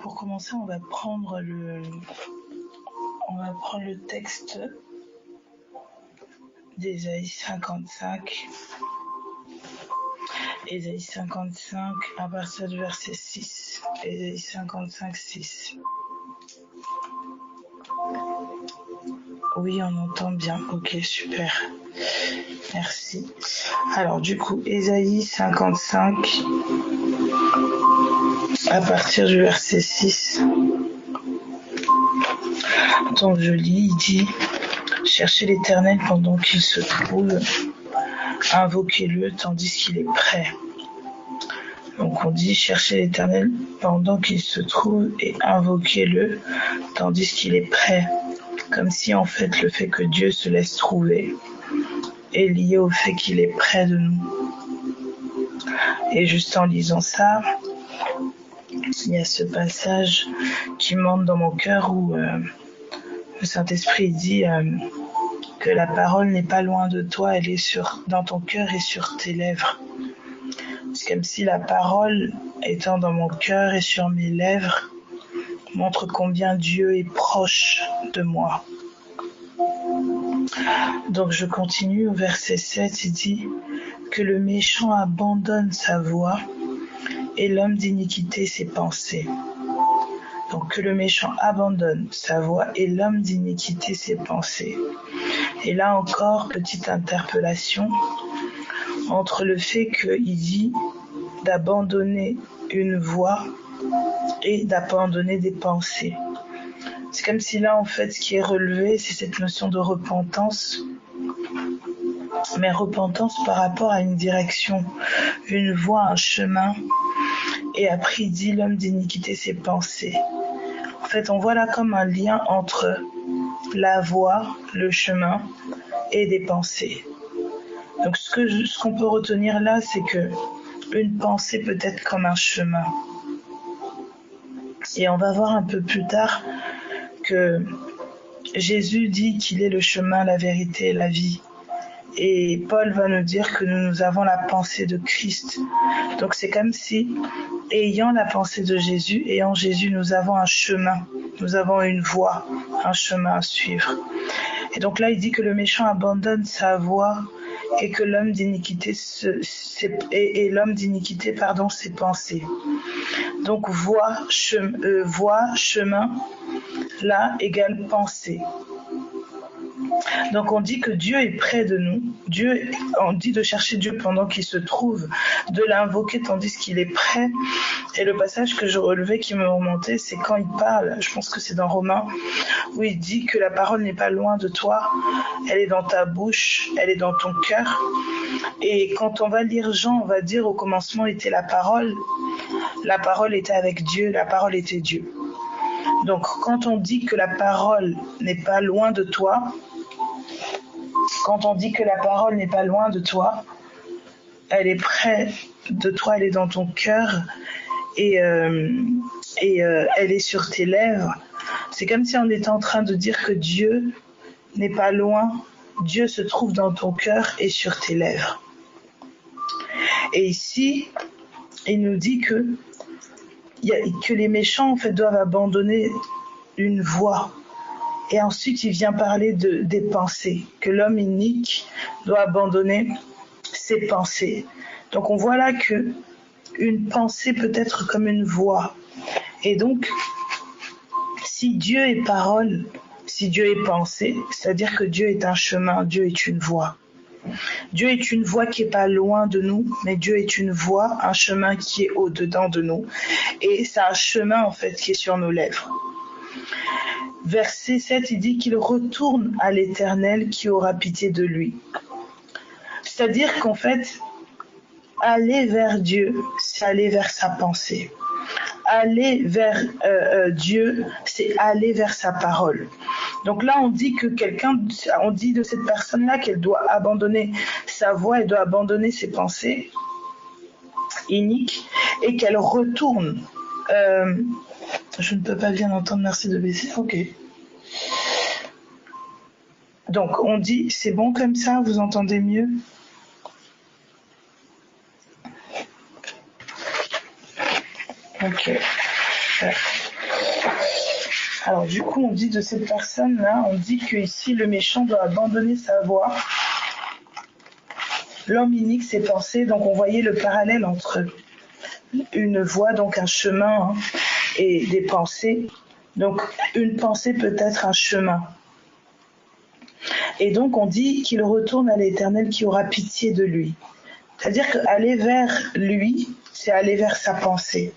Pour commencer, on va prendre le texte d'Ésaïe 55. Ésaïe 55 à partir du verset 6. Ésaïe 55, 6. Oui, on entend bien. Ok, super. Merci. Alors, du coup, Ésaïe 55 à partir du verset 6. Donc, je lis, il dit « Cherchez l'Éternel pendant qu'il se trouve, invoquez-le tandis qu'il est prêt. » Donc on dit « Cherchez l'Éternel pendant qu'il se trouve et invoquez-le tandis qu'il est prêt. » Comme si en fait le fait que Dieu se laisse trouver est lié au fait qu'il est près de nous. Et juste en lisant ça, il y a ce passage qui monte dans mon cœur où le Saint-Esprit dit que la parole n'est pas loin de toi, elle est dans ton cœur et sur tes lèvres. C'est comme si la parole étant dans mon cœur et sur mes lèvres montre combien Dieu est proche de moi. Donc je continue au verset 7, il dit que le méchant abandonne sa voie et l'homme d'iniquité ses pensées. Donc que le méchant abandonne sa voie et l'homme d'iniquité ses pensées. Et là encore, petite interpellation entre le fait qu'il dit d'abandonner une voie et d'abandonner des pensées. C'est comme si là, en fait, ce qui est relevé, c'est cette notion de repentance, mais repentance par rapport à une direction, une voie, un chemin. Et après, il dit l'homme d'iniquité, ses pensées. En fait, on voit là comme un lien entre la voie, le chemin et des pensées. Donc, ce qu'on peut retenir là, c'est que une pensée peut être comme un chemin. Et on va voir un peu plus tard que Jésus dit qu'il est le chemin, la vérité et la vie. Et Paul va nous dire que nous avons la pensée de Christ. Donc c'est comme si, ayant la pensée de Jésus, et en Jésus, nous avons un chemin, nous avons une voie, un chemin à suivre. Et donc là, il dit que le méchant abandonne sa voie et que l'homme d'iniquité ses pensées. Donc voie, chemin, là égale pensée. Donc on dit que Dieu est près de nous. On dit de chercher Dieu pendant qu'il se trouve, de l'invoquer tandis qu'il est prêt. Et le passage que je relevais qui me remontait, c'est quand il parle, je pense que c'est dans Romains, où il dit que la parole n'est pas loin de toi, elle est dans ta bouche, elle est dans ton cœur. Et quand on va lire Jean, on va dire au commencement était la parole était avec Dieu, la parole était Dieu. Donc quand on dit que la parole n'est pas loin de toi, elle est près de toi, elle est dans ton cœur et elle est sur tes lèvres. C'est comme si on était en train de dire que Dieu n'est pas loin, Dieu se trouve dans ton cœur et sur tes lèvres. Et ici, il nous dit que les méchants en fait doivent abandonner une voie. Et ensuite, il vient parler des pensées, que l'homme inique doit abandonner ses pensées. Donc, on voit là que une pensée peut être comme une voix. Et donc, si Dieu est parole, si Dieu est pensée, c'est-à-dire que Dieu est un chemin, Dieu est une voie. Dieu est une voie qui n'est pas loin de nous, mais Dieu est une voie, un chemin qui est au-dedans de nous. Et c'est un chemin, en fait, qui est sur nos lèvres. Verset 7, il dit qu'il retourne à l'Éternel qui aura pitié de lui. C'est-à-dire qu'en fait, aller vers Dieu, c'est aller vers sa pensée. Aller vers Dieu, c'est aller vers sa parole. Donc là, on dit de cette personne-là qu'elle doit abandonner sa voix, elle doit abandonner ses pensées iniques et qu'elle retourne. Je ne peux pas bien entendre, merci de baisser. Ok. Donc on dit, c'est bon comme ça, vous entendez mieux ? Ok. Alors du coup, on dit de cette personne-là, on dit que ici le méchant doit abandonner sa voie, l'homme inique ses pensées. Donc on voyait le parallèle entre une voie, donc un chemin, hein, et des pensées. Donc une pensée peut être un chemin. Et donc on dit qu'il retourne à l'Éternel qui aura pitié de lui. C'est-à-dire qu'aller vers lui, c'est aller vers sa pensée.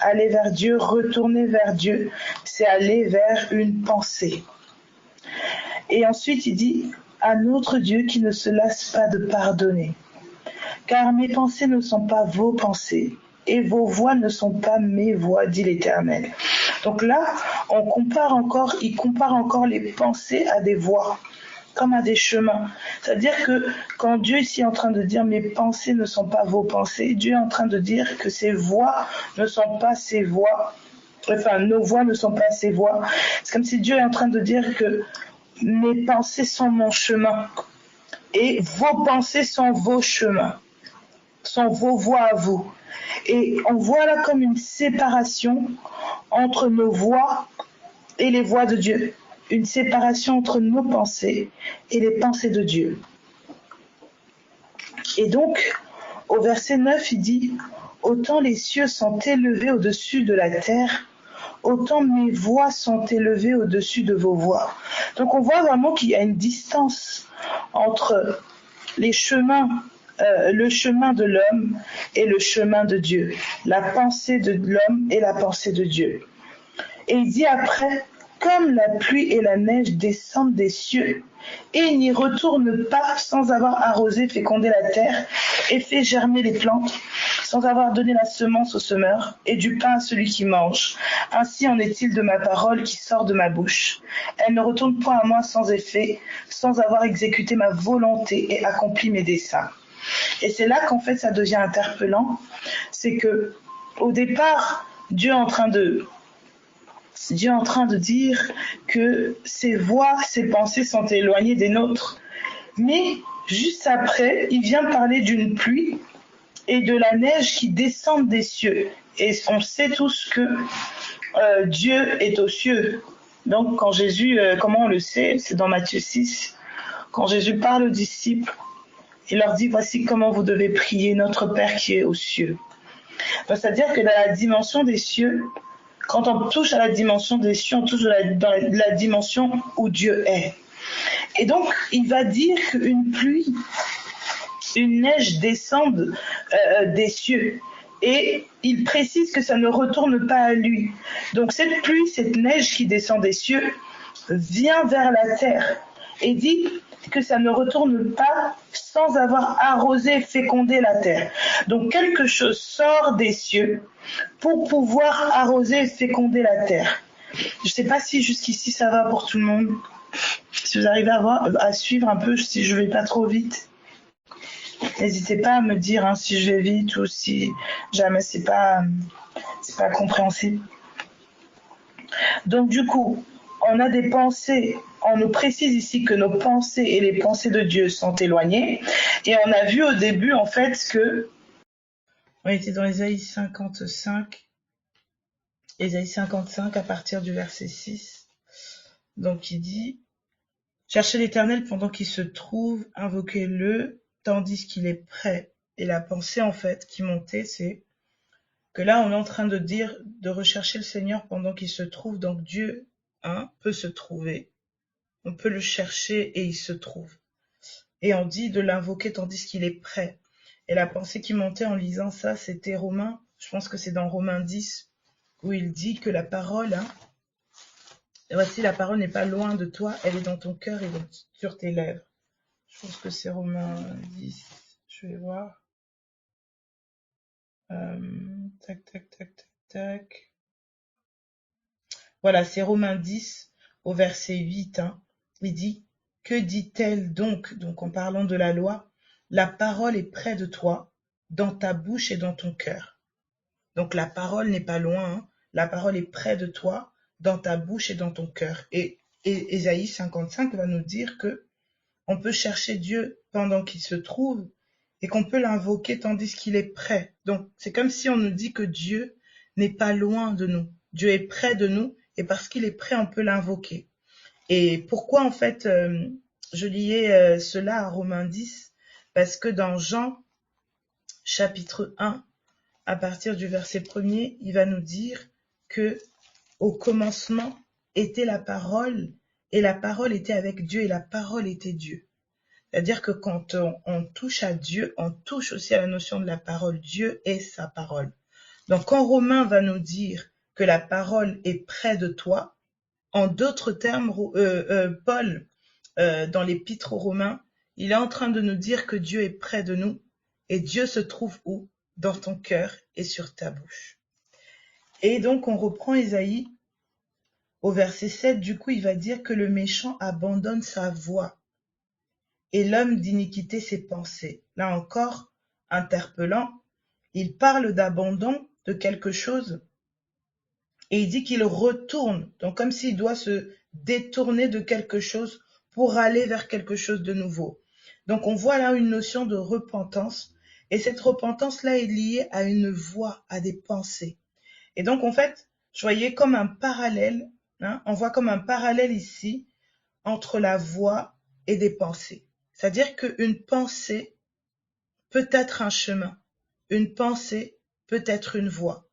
Aller vers Dieu, retourner vers Dieu, c'est aller vers une pensée. Et ensuite il dit à notre Dieu qui ne se lasse pas de pardonner. Car mes pensées ne sont pas vos pensées, et vos voies ne sont pas mes voies, dit l'Éternel. Donc là, il compare encore les pensées à des voies, comme à des chemins. C'est-à-dire que quand Dieu ici est en train de dire mes pensées ne sont pas vos pensées, Dieu est en train de dire que ses voies ne sont pas ses voies, enfin nos voies ne sont pas ses voies. C'est comme si Dieu est en train de dire que mes pensées sont mon chemin et vos pensées sont vos chemins, sont vos voies à vous. Et on voit là comme une séparation entre nos voies et les voies de Dieu. Une séparation entre nos pensées et les pensées de Dieu. Et donc, au verset 9, il dit « Autant les cieux sont élevés au-dessus de la terre, autant mes voies sont élevées au-dessus de vos voies. » Donc on voit vraiment qu'il y a une distance entre les chemins, le chemin de l'homme et le chemin de Dieu, la pensée de l'homme et la pensée de Dieu. Et il dit après, comme la pluie et la neige descendent des cieux et n'y retournent pas sans avoir arrosé, fécondé la terre et fait germer les plantes, sans avoir donné la semence au semeur et du pain à celui qui mange. Ainsi en est-il de ma parole qui sort de ma bouche. Elle ne retourne point à moi sans effet, sans avoir exécuté ma volonté et accompli mes desseins. Et c'est là qu'en fait ça devient interpellant, c'est que au départ, Dieu est en train de dire que ses voies, ses pensées sont éloignées des nôtres. Mais juste après, il vient parler d'une pluie et de la neige qui descendent des cieux. Et on sait tous que Dieu est aux cieux. Donc quand Jésus, comment on le sait, c'est dans Matthieu 6, quand Jésus parle aux disciples, il leur dit, voici comment vous devez prier notre Père qui est aux cieux. Donc, c'est-à-dire que dans la dimension des cieux, quand on touche à la dimension des cieux, on touche dans la dimension où Dieu est. Et donc, il va dire qu'une pluie, une neige descendent des cieux. Et il précise que ça ne retourne pas à lui. Donc, cette pluie, cette neige qui descend des cieux, vient vers la terre. Et dit que ça ne retourne pas sans avoir arrosé et fécondé la terre. Donc quelque chose sort des cieux pour pouvoir arroser et féconder la terre. Je ne sais pas si jusqu'ici ça va pour tout le monde. Si vous arrivez à suivre un peu, si je ne vais pas trop vite. N'hésitez pas à me dire hein, si je vais vite ou si jamais c'est pas compréhensible. Donc du coup, on a des pensées, on nous précise ici que nos pensées et les pensées de Dieu sont éloignées. Et on a vu au début, en fait, que on était dans Ésaïe 55 à partir du verset 6. Donc il dit, cherchez l'Éternel pendant qu'il se trouve, invoquez-le tandis qu'il est prêt. Et la pensée, en fait, qui montait, c'est que là, on est en train de dire de rechercher le Seigneur pendant qu'il se trouve. Donc Dieu peut se trouver. On peut le chercher et il se trouve. Et on dit de l'invoquer tandis qu'il est prêt. Et la pensée qui montait en lisant ça, c'était Romains, je pense que c'est dans Romains 10, où il dit que la parole, voici la parole n'est pas loin de toi, elle est dans ton cœur et sur tes lèvres. Je pense que c'est Romains 10, je vais voir. Tac. Voilà, c'est Romains 10 au verset 8. Il dit, que dit-elle donc en parlant de la loi, la parole est près de toi, dans ta bouche et dans ton cœur. Donc la parole n'est pas loin, la parole est près de toi, dans ta bouche et dans ton cœur. Et Ésaïe 55 va nous dire que on peut chercher Dieu pendant qu'il se trouve et qu'on peut l'invoquer tandis qu'il est prêt. Donc c'est comme si on nous dit que Dieu n'est pas loin de nous. Dieu est près de nous et parce qu'il est près, on peut l'invoquer. Et pourquoi en fait je liais cela à Romains 10? Parce que dans Jean chapitre 1, à partir du verset 1er, il va nous dire que au commencement était la parole et la parole était avec Dieu et la parole était Dieu. C'est-à-dire que quand on touche à Dieu, on touche aussi à la notion de la parole. Dieu est sa parole. Donc quand Romain va nous dire que la parole est près de toi, en d'autres termes, Paul, dans l'épître aux Romains, il est en train de nous dire que Dieu est près de nous et Dieu se trouve où? Dans ton cœur et sur ta bouche. Et donc on reprend Ésaïe au verset 7, du coup il va dire que le méchant abandonne sa voie et l'homme d'iniquité ses pensées. Là encore, interpellant, il parle d'abandon de quelque chose et il dit qu'il retourne, donc comme s'il doit se détourner de quelque chose pour aller vers quelque chose de nouveau. Donc on voit là une notion de repentance et cette repentance-là est liée à une voie, à des pensées. Et donc en fait, je voyais comme un parallèle, on voit comme un parallèle ici entre la voie et des pensées. C'est-à-dire qu'une pensée peut être un chemin, une pensée peut être une voie,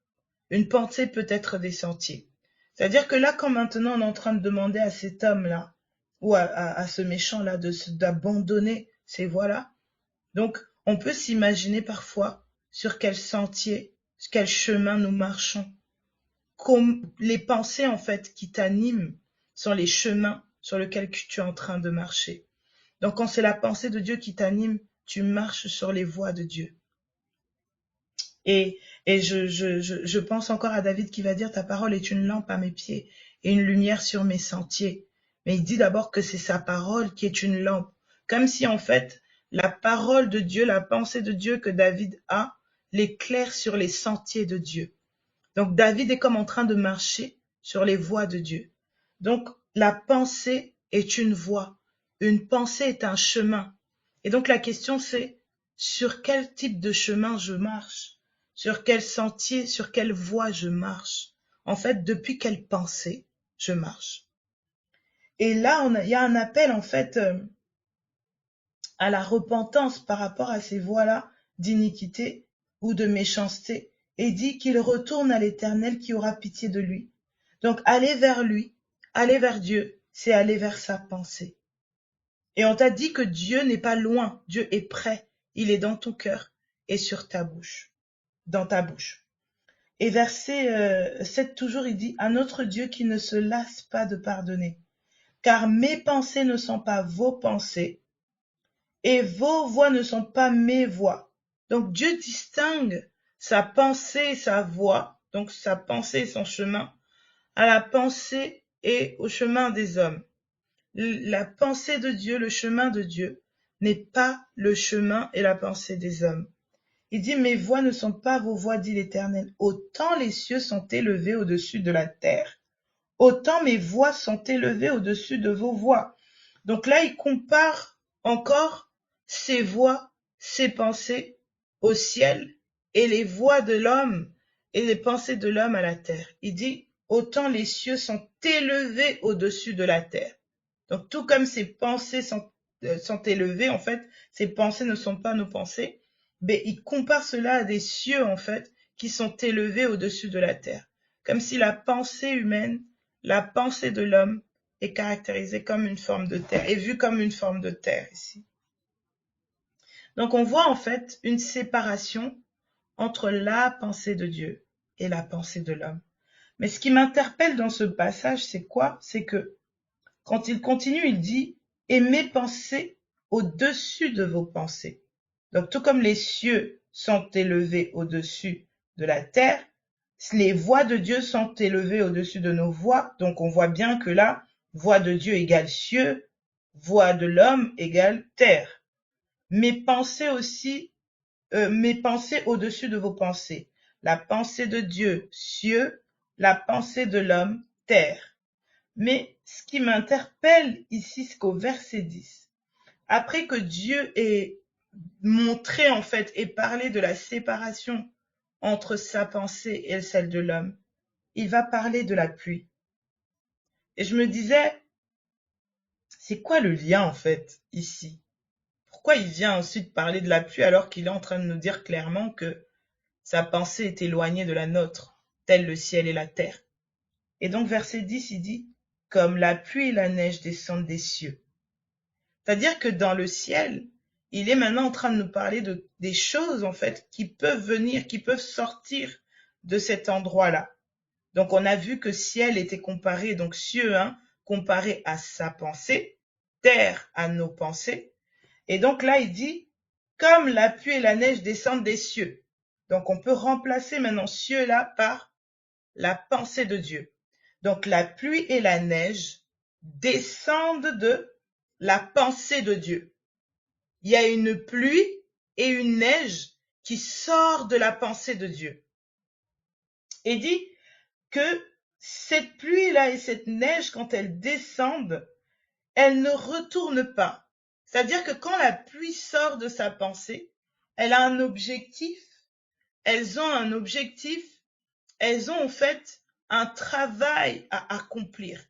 une pensée peut être des sentiers. C'est-à-dire que là, quand maintenant on est en train de demander à cet homme-là, ou à ce méchant-là, d'abandonner ces voies-là, donc on peut s'imaginer parfois sur quel sentier, sur quel chemin nous marchons. Comme les pensées en fait qui t'animent sont les chemins sur lesquels tu es en train de marcher. Donc quand c'est la pensée de Dieu qui t'anime, tu marches sur les voies de Dieu. Et je pense encore à David qui va dire ta parole est une lampe à mes pieds et une lumière sur mes sentiers. Mais il dit d'abord que c'est sa parole qui est une lampe. Comme si en fait la parole de Dieu, la pensée de Dieu que David a, l'éclaire sur les sentiers de Dieu. Donc David est comme en train de marcher sur les voies de Dieu. Donc la pensée est une voie. Une pensée est un chemin. Et donc la question c'est sur quel type de chemin je marche? Sur quel sentier, sur quelle voie je marche? En fait, depuis quelle pensée je marche? Et là, il y a un appel en fait à la repentance par rapport à ces voies-là d'iniquité ou de méchanceté et dit qu'il retourne à l'Éternel qui aura pitié de lui. Donc aller vers lui, aller vers Dieu, c'est aller vers sa pensée. Et on t'a dit que Dieu n'est pas loin, Dieu est près, il est dans ton cœur et sur ta bouche, dans ta bouche. Et verset 7 toujours, il dit « Un autre Dieu qui ne se lasse pas de pardonner, car mes pensées ne sont pas vos pensées, et vos voies ne sont pas mes voies. » Donc Dieu distingue sa pensée et sa voie, donc sa pensée et son chemin, à la pensée et au chemin des hommes. La pensée de Dieu, le chemin de Dieu, n'est pas le chemin et la pensée des hommes. Il dit, mes voies ne sont pas vos voies, dit l'Éternel. Autant les cieux sont élevés au-dessus de la terre, autant mes voies sont élevées au-dessus de vos voies. Donc là, il compare encore ses voies, ses pensées au ciel et les voies de l'homme et les pensées de l'homme à la terre. Il dit, autant les cieux sont élevés au-dessus de la terre. Donc tout comme ses pensées sont élevées, en fait, ses pensées ne sont pas nos pensées, mais il compare cela à des cieux, en fait, qui sont élevés au-dessus de la terre. Comme si la pensée humaine, la pensée de l'homme est caractérisée comme une forme de terre, est vue comme une forme de terre ici. Donc on voit en fait une séparation entre la pensée de Dieu et la pensée de l'homme. Mais ce qui m'interpelle dans ce passage, c'est quoi? C'est que quand il continue, il dit « Et mes pensées au-dessus de vos pensées ». Donc tout comme les cieux sont élevés au-dessus de la terre, les voies de Dieu sont élevées au-dessus de nos voies. Donc on voit bien que là, voix de Dieu égale cieux, voix de l'homme égale terre. Mes pensées aussi, mes pensées au-dessus de vos pensées. La pensée de Dieu, cieux, la pensée de l'homme, terre. Mais ce qui m'interpelle ici, c'est qu'au verset 10, après que Dieu ait montré en fait et parlé de la séparation entre sa pensée et celle de l'homme, il va parler de la pluie. Et je me disais, c'est quoi le lien en fait ici? Pourquoi il vient ensuite parler de la pluie alors qu'il est en train de nous dire clairement que sa pensée est éloignée de la nôtre, tel le ciel et la terre? Et donc verset 10, il dit, comme la pluie et la neige descendent des cieux. C'est-à-dire que dans le ciel, il est maintenant en train de nous parler des choses en fait qui peuvent venir, qui peuvent sortir de cet endroit-là. Donc on a vu que ciel était comparé, donc cieux, comparé à sa pensée, terre à nos pensées. Et donc là, il dit, comme la pluie et la neige descendent des cieux. Donc on peut remplacer maintenant cieux là par la pensée de Dieu. Donc la pluie et la neige descendent de la pensée de Dieu. Il y a une pluie et une neige qui sort de la pensée de Dieu. Et dit que cette pluie-là et cette neige, quand elles descendent, elles ne retournent pas. C'est-à-dire que quand la pluie sort de sa pensée, elle a un objectif, elles ont un objectif, elles ont en fait un travail à accomplir.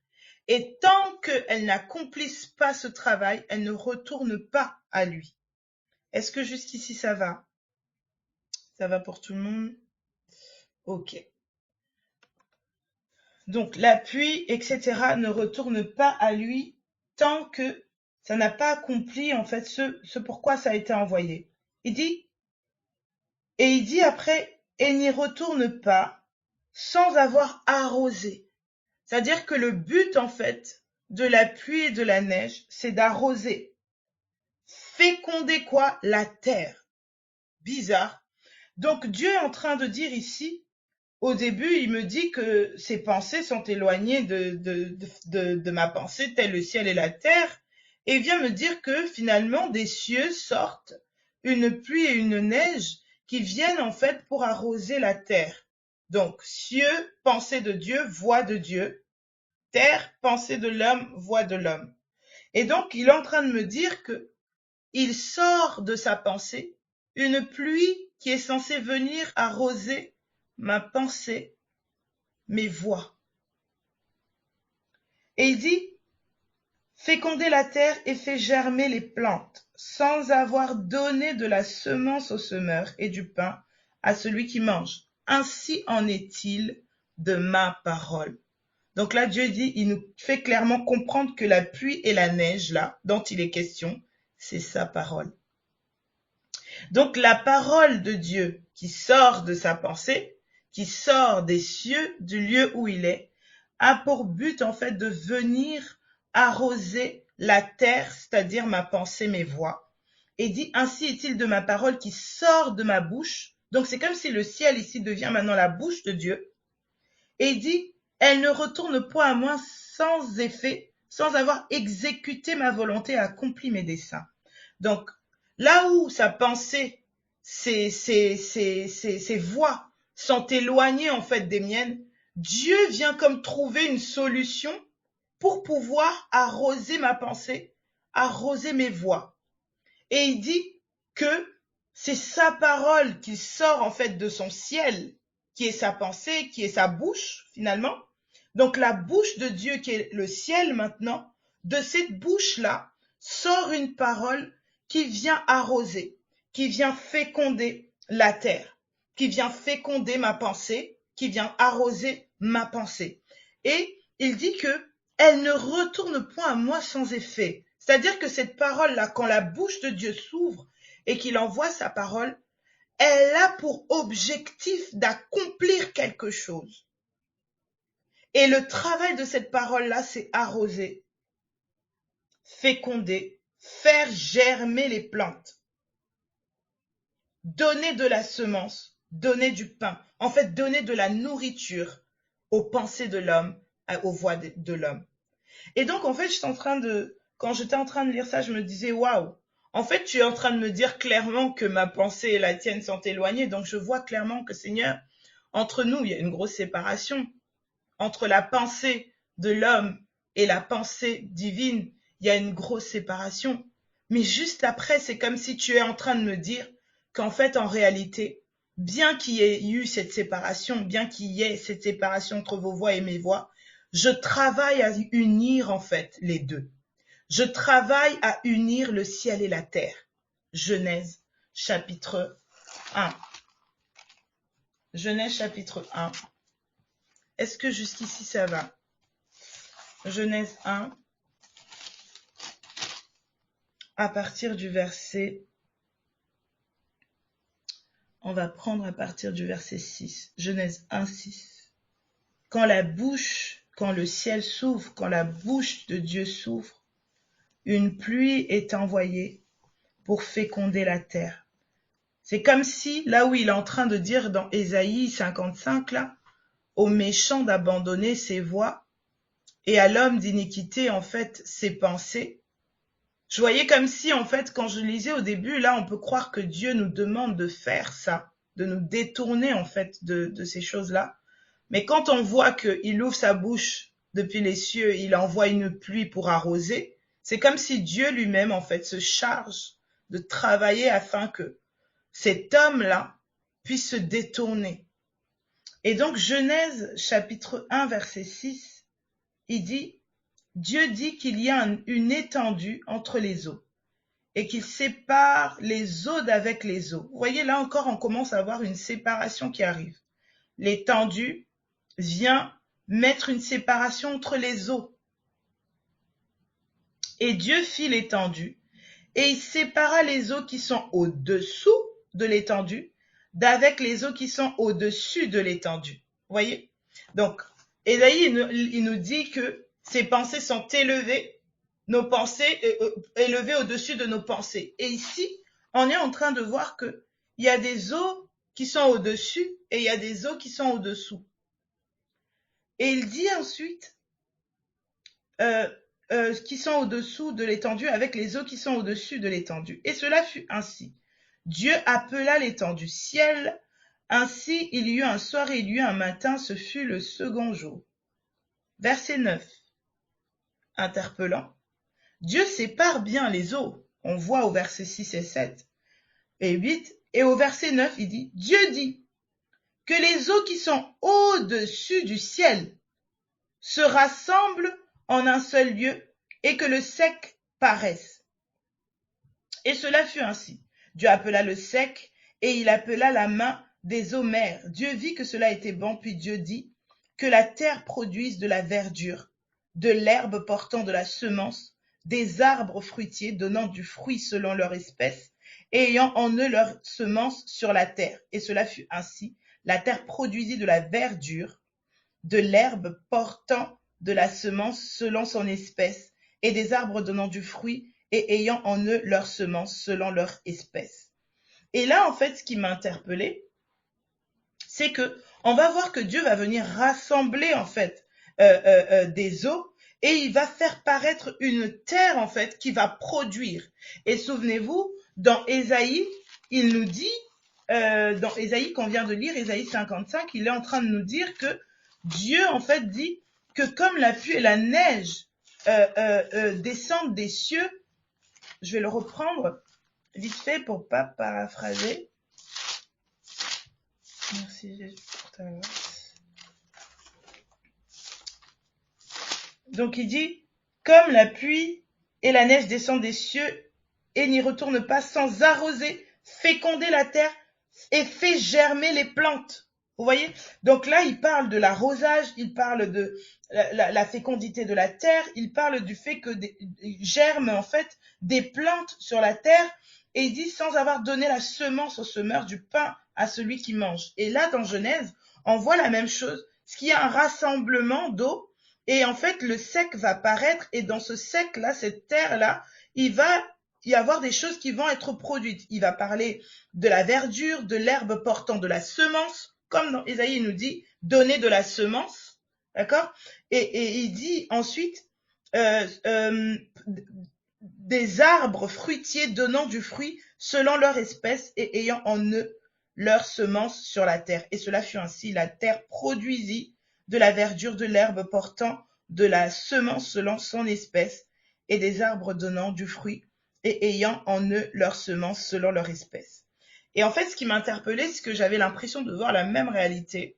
Et tant qu'elles n'accomplissent pas ce travail, elles ne retournent pas à lui. Est-ce que jusqu'ici ça va? Ça va pour tout le monde? Ok. Donc la pluie, etc. ne retourne pas à lui tant que ça n'a pas accompli en fait ce pourquoi ça a été envoyé. Il dit après, et n'y retourne pas sans avoir arrosé. C'est-à-dire que le but en fait de la pluie et de la neige, c'est d'arroser. Féconder quoi? La terre. Bizarre. Donc Dieu est en train de dire ici, au début, il me dit que ses pensées sont éloignées de ma pensée, tel le ciel et la terre, et il vient me dire que finalement des cieux sortent une pluie et une neige qui viennent en fait pour arroser la terre. Donc cieux, pensée de Dieu, voix de Dieu, terre, pensée de l'homme, voix de l'homme. Et donc il est en train de me dire que il sort de sa pensée une pluie qui est censée venir arroser ma pensée, mes voix. Et il dit, féconder la terre et fait germer les plantes, sans avoir donné de la semence au semeur et du pain à celui qui mange. Ainsi en est-il de ma parole. Donc là, Dieu dit, il nous fait clairement comprendre que la pluie et la neige, là, dont il est question, c'est sa parole. Donc la parole de Dieu qui sort de sa pensée, qui sort des cieux, du lieu où il est, a pour but en fait de venir arroser la terre, c'est-à-dire ma pensée, mes voix. Et dit, ainsi est-il de ma parole qui sort de ma bouche. Donc c'est comme si le ciel ici devient maintenant la bouche de Dieu. Et il dit, elle ne retourne point à moi sans effet, sans avoir exécuté ma volonté et accompli mes desseins. Donc, là où sa pensée, ses voix sont éloignées en fait des miennes, Dieu vient comme trouver une solution pour pouvoir arroser ma pensée, arroser mes voix. Et il dit que c'est sa parole qui sort en fait de son ciel, qui est sa pensée, qui est sa bouche finalement. Donc la bouche de Dieu qui est le ciel maintenant, de cette bouche-là sort une parole qui vient arroser, qui vient féconder la terre, qui vient féconder ma pensée, qui vient arroser ma pensée. Et il dit que elle ne retourne point à moi sans effet. C'est-à-dire que cette parole-là, quand la bouche de Dieu s'ouvre et qu'il envoie sa parole, elle a pour objectif d'accomplir quelque chose. Et le travail de cette parole-là, c'est arroser, féconder, faire germer les plantes, donner de la semence, donner du pain, en fait donner de la nourriture aux pensées de l'homme, aux voix de l'homme. Et donc en fait, quand j'étais en train de lire ça, je me disais waouh. En fait, tu es en train de me dire clairement que ma pensée et la tienne sont éloignées, donc je vois clairement que Seigneur, entre nous, il y a une grosse séparation. Entre la pensée de l'homme et la pensée divine, il y a une grosse séparation. Mais juste après, c'est comme si tu es en train de me dire qu'en fait, en réalité, bien qu'il y ait eu cette séparation, bien qu'il y ait cette séparation entre vos voix et mes voix, je travaille à unir en fait les deux. Je travaille à unir le ciel et la terre. Genèse chapitre 1. Genèse chapitre 1. Est-ce que jusqu'ici ça va? Genèse 1, à partir du verset, on va prendre à partir du verset 6. Genèse 1, 6. Quand le ciel s'ouvre, quand la bouche de Dieu s'ouvre, une pluie est envoyée pour féconder la terre. C'est comme si, là où il est en train de dire dans Ésaïe 55, là, au méchant d'abandonner ses voies et à l'homme d'iniquité, en fait, ses pensées. Je voyais comme si, en fait, quand je lisais au début, là, on peut croire que Dieu nous demande de faire ça, de nous détourner, en fait, de ces choses-là. Mais quand on voit qu'il ouvre sa bouche depuis les cieux, il envoie une pluie pour arroser, c'est comme si Dieu lui-même, en fait, se charge de travailler afin que cet homme-là puisse se détourner. Et donc, Genèse chapitre 1, verset 6, il dit, Dieu dit qu'il y a une étendue entre les eaux et qu'il sépare les eaux d'avec les eaux. Vous voyez, là encore, on commence à avoir une séparation qui arrive. L'étendue vient mettre une séparation entre les eaux. Et Dieu fit l'étendue et il sépara les eaux qui sont au-dessous de l'étendue d'avec les eaux qui sont au-dessus de l'étendue. Vous voyez? Donc, Ésaïe, il nous dit que ses pensées sont élevées, nos pensées élevées au-dessus de nos pensées. Et ici, on est en train de voir qu'il y a des eaux qui sont au-dessus et il y a des eaux qui sont au-dessous. Et il dit ensuite qui sont au-dessous de l'étendue avec les eaux qui sont au-dessus de l'étendue. Et cela fut ainsi. Dieu appela l'étendue ciel. Ainsi, il y eut un soir et il y eut un matin, ce fut le second jour. Verset 9. Interpellant. Dieu sépare bien les eaux. On voit au verset 6 et 7 et 8. Et au verset 9, il dit, Dieu dit que les eaux qui sont au-dessus du ciel se rassemblent en un seul lieu et que le sec paraisse. Et cela fut ainsi. Dieu appela le sec et il appela la main des eaux mers. Dieu vit que cela était bon, puis Dieu dit que la terre produise de la verdure, de l'herbe portant de la semence, des arbres fruitiers donnant du fruit selon leur espèce et ayant en eux leur semence sur la terre. Et cela fut ainsi. La terre produisit de la verdure, de l'herbe portant de la semence selon son espèce, et des arbres donnant du fruit et ayant en eux leur semence selon leur espèce. Et là, en fait, ce qui m'a interpellée, c'est que on va voir que Dieu va venir rassembler, en fait, des eaux, et il va faire paraître une terre, en fait, qui va produire. Et souvenez-vous, dans Ésaïe, il nous dit, dans Ésaïe qu'on vient de lire, Ésaïe 55, il est en train de nous dire que Dieu, en fait, dit que comme la pluie et la neige descendent des cieux, je vais le reprendre vite fait pour pas paraphraser. Merci Jésus pour ta grâce. Donc il dit, comme la pluie et la neige descendent des cieux et n'y retournent pas sans arroser, féconder la terre et fait germer les plantes. Vous voyez? Donc là, il parle de l'arrosage, il parle de la fécondité de la terre, il parle du fait que germent en fait des plantes sur la terre, et il dit sans avoir donné la semence au semeur, du pain à celui qui mange. Et là, dans Genèse, on voit la même chose, parce qu'il y a un rassemblement d'eau, et en fait, le sec va paraître, et dans ce sec-là, cette terre-là, il va y avoir des choses qui vont être produites. Il va parler de la verdure, de l'herbe portant de la semence, comme dans Ésaïe, il nous dit, donner de la semence, d'accord? Et il dit ensuite, des arbres fruitiers donnant du fruit selon leur espèce et ayant en eux leur semence sur la terre. Et cela fut ainsi, la terre produisit de la verdure, de l'herbe portant de la semence selon son espèce et des arbres donnant du fruit et ayant en eux leur semence selon leur espèce. Et en fait, ce qui m'a interpellée, c'est que j'avais l'impression de voir la même réalité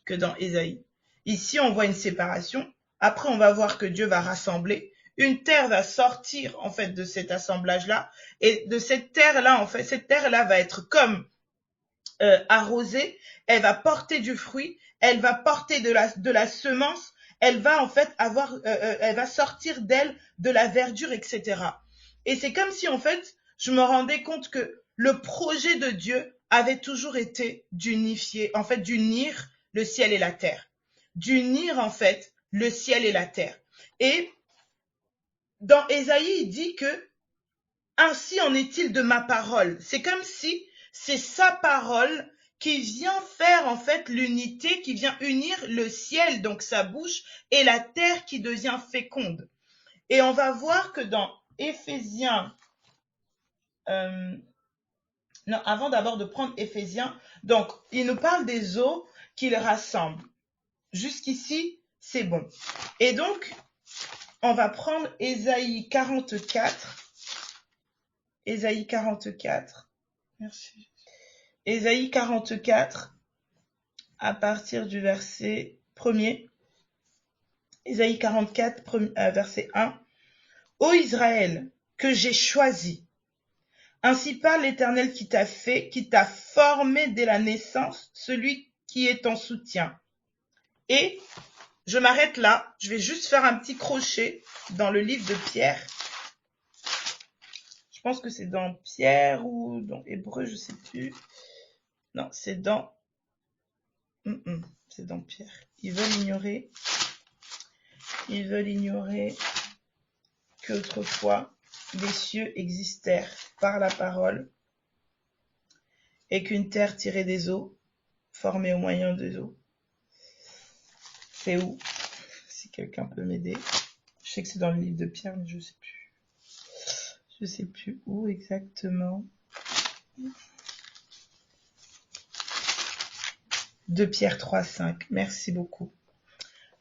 que dans Ésaïe. Ici, on voit une séparation. Après, on va voir que Dieu va rassembler. Une terre va sortir, en fait, de cet assemblage-là. Et de cette terre-là, en fait, cette terre-là va être comme arrosée. Elle va porter du fruit. Elle va porter de la semence. Elle va, en fait, elle va sortir d'elle de la verdure, etc. Et c'est comme si, en fait, je me rendais compte que le projet de Dieu avait toujours été d'unifier, en fait, d'unir le ciel et la terre. D'unir, en fait, le ciel et la terre. Et dans Ésaïe, il dit que ainsi en est-il de ma parole. C'est comme si c'est sa parole qui vient faire, en fait, l'unité, qui vient unir le ciel, donc sa bouche, et la terre qui devient féconde. Et on va voir que dans Éphésiens, non, avant d'abord de prendre Éphésiens, donc il nous parle des eaux qu'il rassemble. Jusqu'ici, c'est bon. Et donc, on va prendre Ésaïe 44. Ésaïe 44. Merci. Ésaïe 44, à partir du verset 1er. Ésaïe 44, verset 1. Ô Israël, que j'ai choisi. Ainsi parle l'Éternel qui t'a fait, qui t'a formé dès la naissance, celui qui est ton soutien. Et je m'arrête là, je vais juste faire un petit crochet dans le livre de Pierre. Je pense que c'est dans Pierre ou dans Hébreu, je sais plus. Non, c'est dans... c'est dans Pierre. Ils veulent ignorer qu'autrefois les cieux existèrent par la parole et qu'une terre tirée des eaux, formée au moyen des eaux. C'est où? Si quelqu'un peut m'aider. Je sais que c'est dans le livre de Pierre, mais je sais plus. Je sais plus où exactement. 2 Pierre 3,5. Merci beaucoup.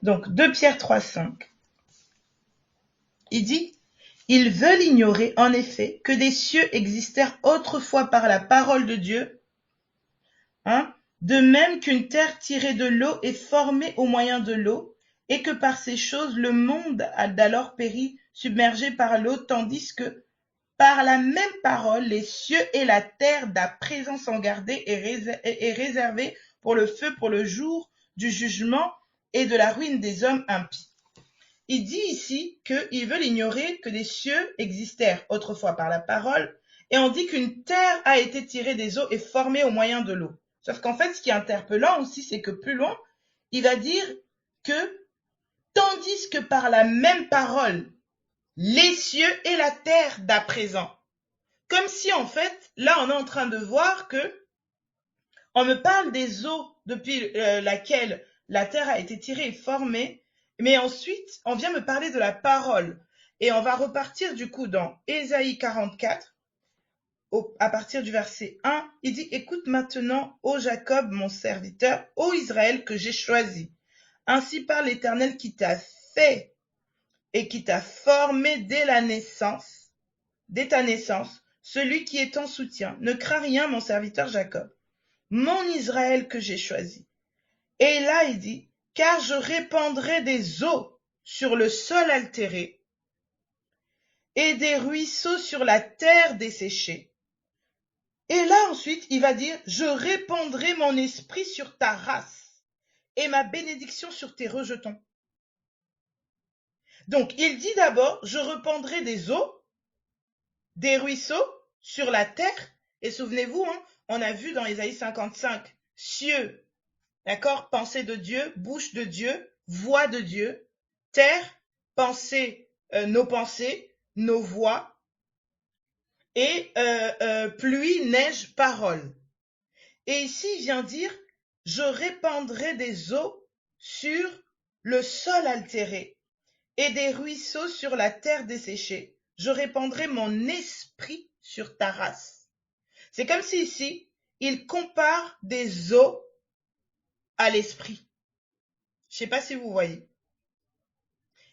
Donc, 2 Pierre 3,5. Il dit, ils veulent ignorer, en effet, que des cieux existèrent autrefois par la parole de Dieu, de même qu'une terre tirée de l'eau est formée au moyen de l'eau, et que par ces choses le monde a d'alors péri, submergé par l'eau, tandis que par la même parole, les cieux et la terre d'à présent sont gardés et réservés pour le feu, pour le jour du jugement et de la ruine des hommes impies. Il dit ici qu'ils veulent ignorer que des cieux existèrent autrefois par la parole, et on dit qu'une terre a été tirée des eaux et formée au moyen de l'eau. Sauf qu'en fait, ce qui est interpellant aussi, c'est que plus loin, il va dire que tandis que par la même parole, les cieux et la terre d'à présent. Comme si en fait, là on est en train de voir que on me parle des eaux depuis laquelle la terre a été tirée et formée, mais ensuite on vient me parler de la parole. Et on va repartir du coup dans Ésaïe 44, à partir du verset 1, il dit « Écoute maintenant, ô Jacob, mon serviteur, ô Israël que j'ai choisi. Ainsi parle l'Éternel qui t'a fait et qui t'a formé dès ta naissance, celui qui est ton soutien. Ne crains rien, mon serviteur Jacob, mon Israël que j'ai choisi. » Et là, il dit, « Car je répandrai des eaux sur le sol altéré et des ruisseaux sur la terre desséchée. » Et là, ensuite, il va dire, « Je répandrai mon esprit sur ta race et ma bénédiction sur tes rejetons. » Donc, il dit d'abord, « Je répandrai des eaux, des ruisseaux sur la terre. » Et souvenez-vous, on a vu dans Ésaïe 55, cieux, d'accord, pensée de Dieu, bouche de Dieu, voix de Dieu, terre, pensée, nos pensées, nos voix, et pluie, neige, parole. Et ici, il vient dire, je répandrai des eaux sur le sol altéré et des ruisseaux sur la terre desséchée. Je répandrai mon esprit sur ta race. C'est comme si ici, il compare des eaux à l'esprit. Je ne sais pas si vous voyez.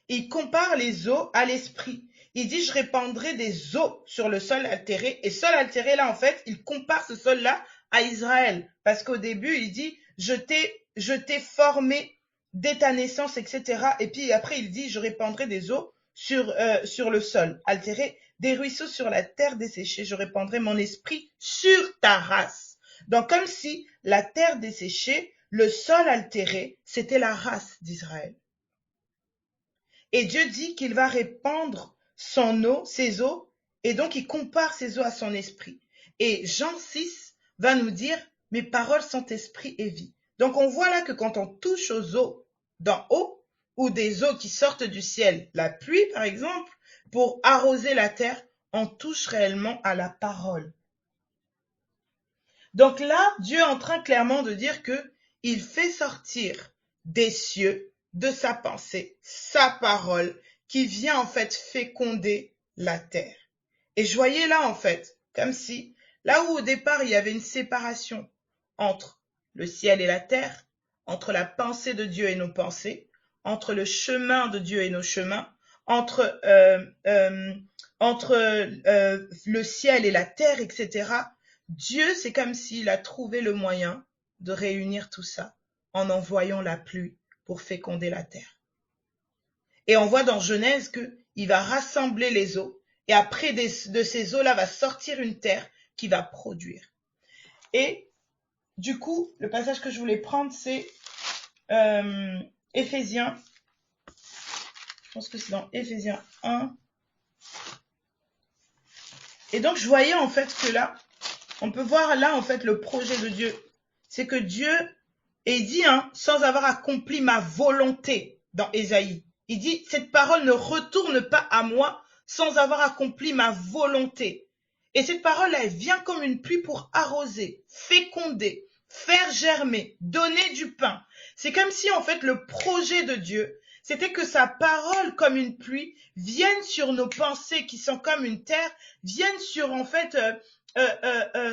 Il compare les eaux à l'esprit. il dit, je répandrai des eaux sur le sol altéré. Et sol altéré, là, en fait, il compare ce sol-là à Israël. Parce qu'au début, il dit, je t'ai formé dès ta naissance, etc. Et puis après, il dit, je répandrai des eaux sur le sol altéré, des ruisseaux sur la terre desséchée. Je répandrai mon esprit sur ta race. Donc, comme si la terre desséchée, le sol altéré, c'était la race d'Israël. Et Dieu dit qu'il va répandre ses eaux, et donc il compare ses eaux à son esprit. Et Jean 6 va nous dire, mes paroles sont esprit et vie. Donc on voit là que quand on touche aux eaux d'en haut, ou des eaux qui sortent du ciel, la pluie par exemple, pour arroser la terre, on touche réellement à la parole. Donc là, Dieu est en train clairement de dire que il fait sortir des cieux de sa pensée, sa parole, qui vient en fait féconder la terre. Et je voyais là en fait, comme si, là où au départ il y avait une séparation entre le ciel et la terre, entre la pensée de Dieu et nos pensées, entre le chemin de Dieu et nos chemins, entre le ciel et la terre, etc. Dieu, c'est comme s'il a trouvé le moyen de réunir tout ça en envoyant la pluie pour féconder la terre. Et on voit dans Genèse qu'il va rassembler les eaux, et après de ces eaux-là va sortir une terre qui va produire. Et du coup, le passage que je voulais prendre, c'est Éphésiens. Je pense que c'est dans Éphésiens 1. Et donc, je voyais en fait que là, on peut voir là en fait le projet de Dieu. C'est que Dieu est dit, sans avoir accompli ma volonté dans Ésaïe. Il dit, cette parole ne retourne pas à moi sans avoir accompli ma volonté. Et cette parole, elle vient comme une pluie pour arroser, féconder, faire germer, donner du pain. C'est comme si en fait le projet de Dieu, c'était que sa parole comme une pluie vienne sur nos pensées qui sont comme une terre, vienne sur en fait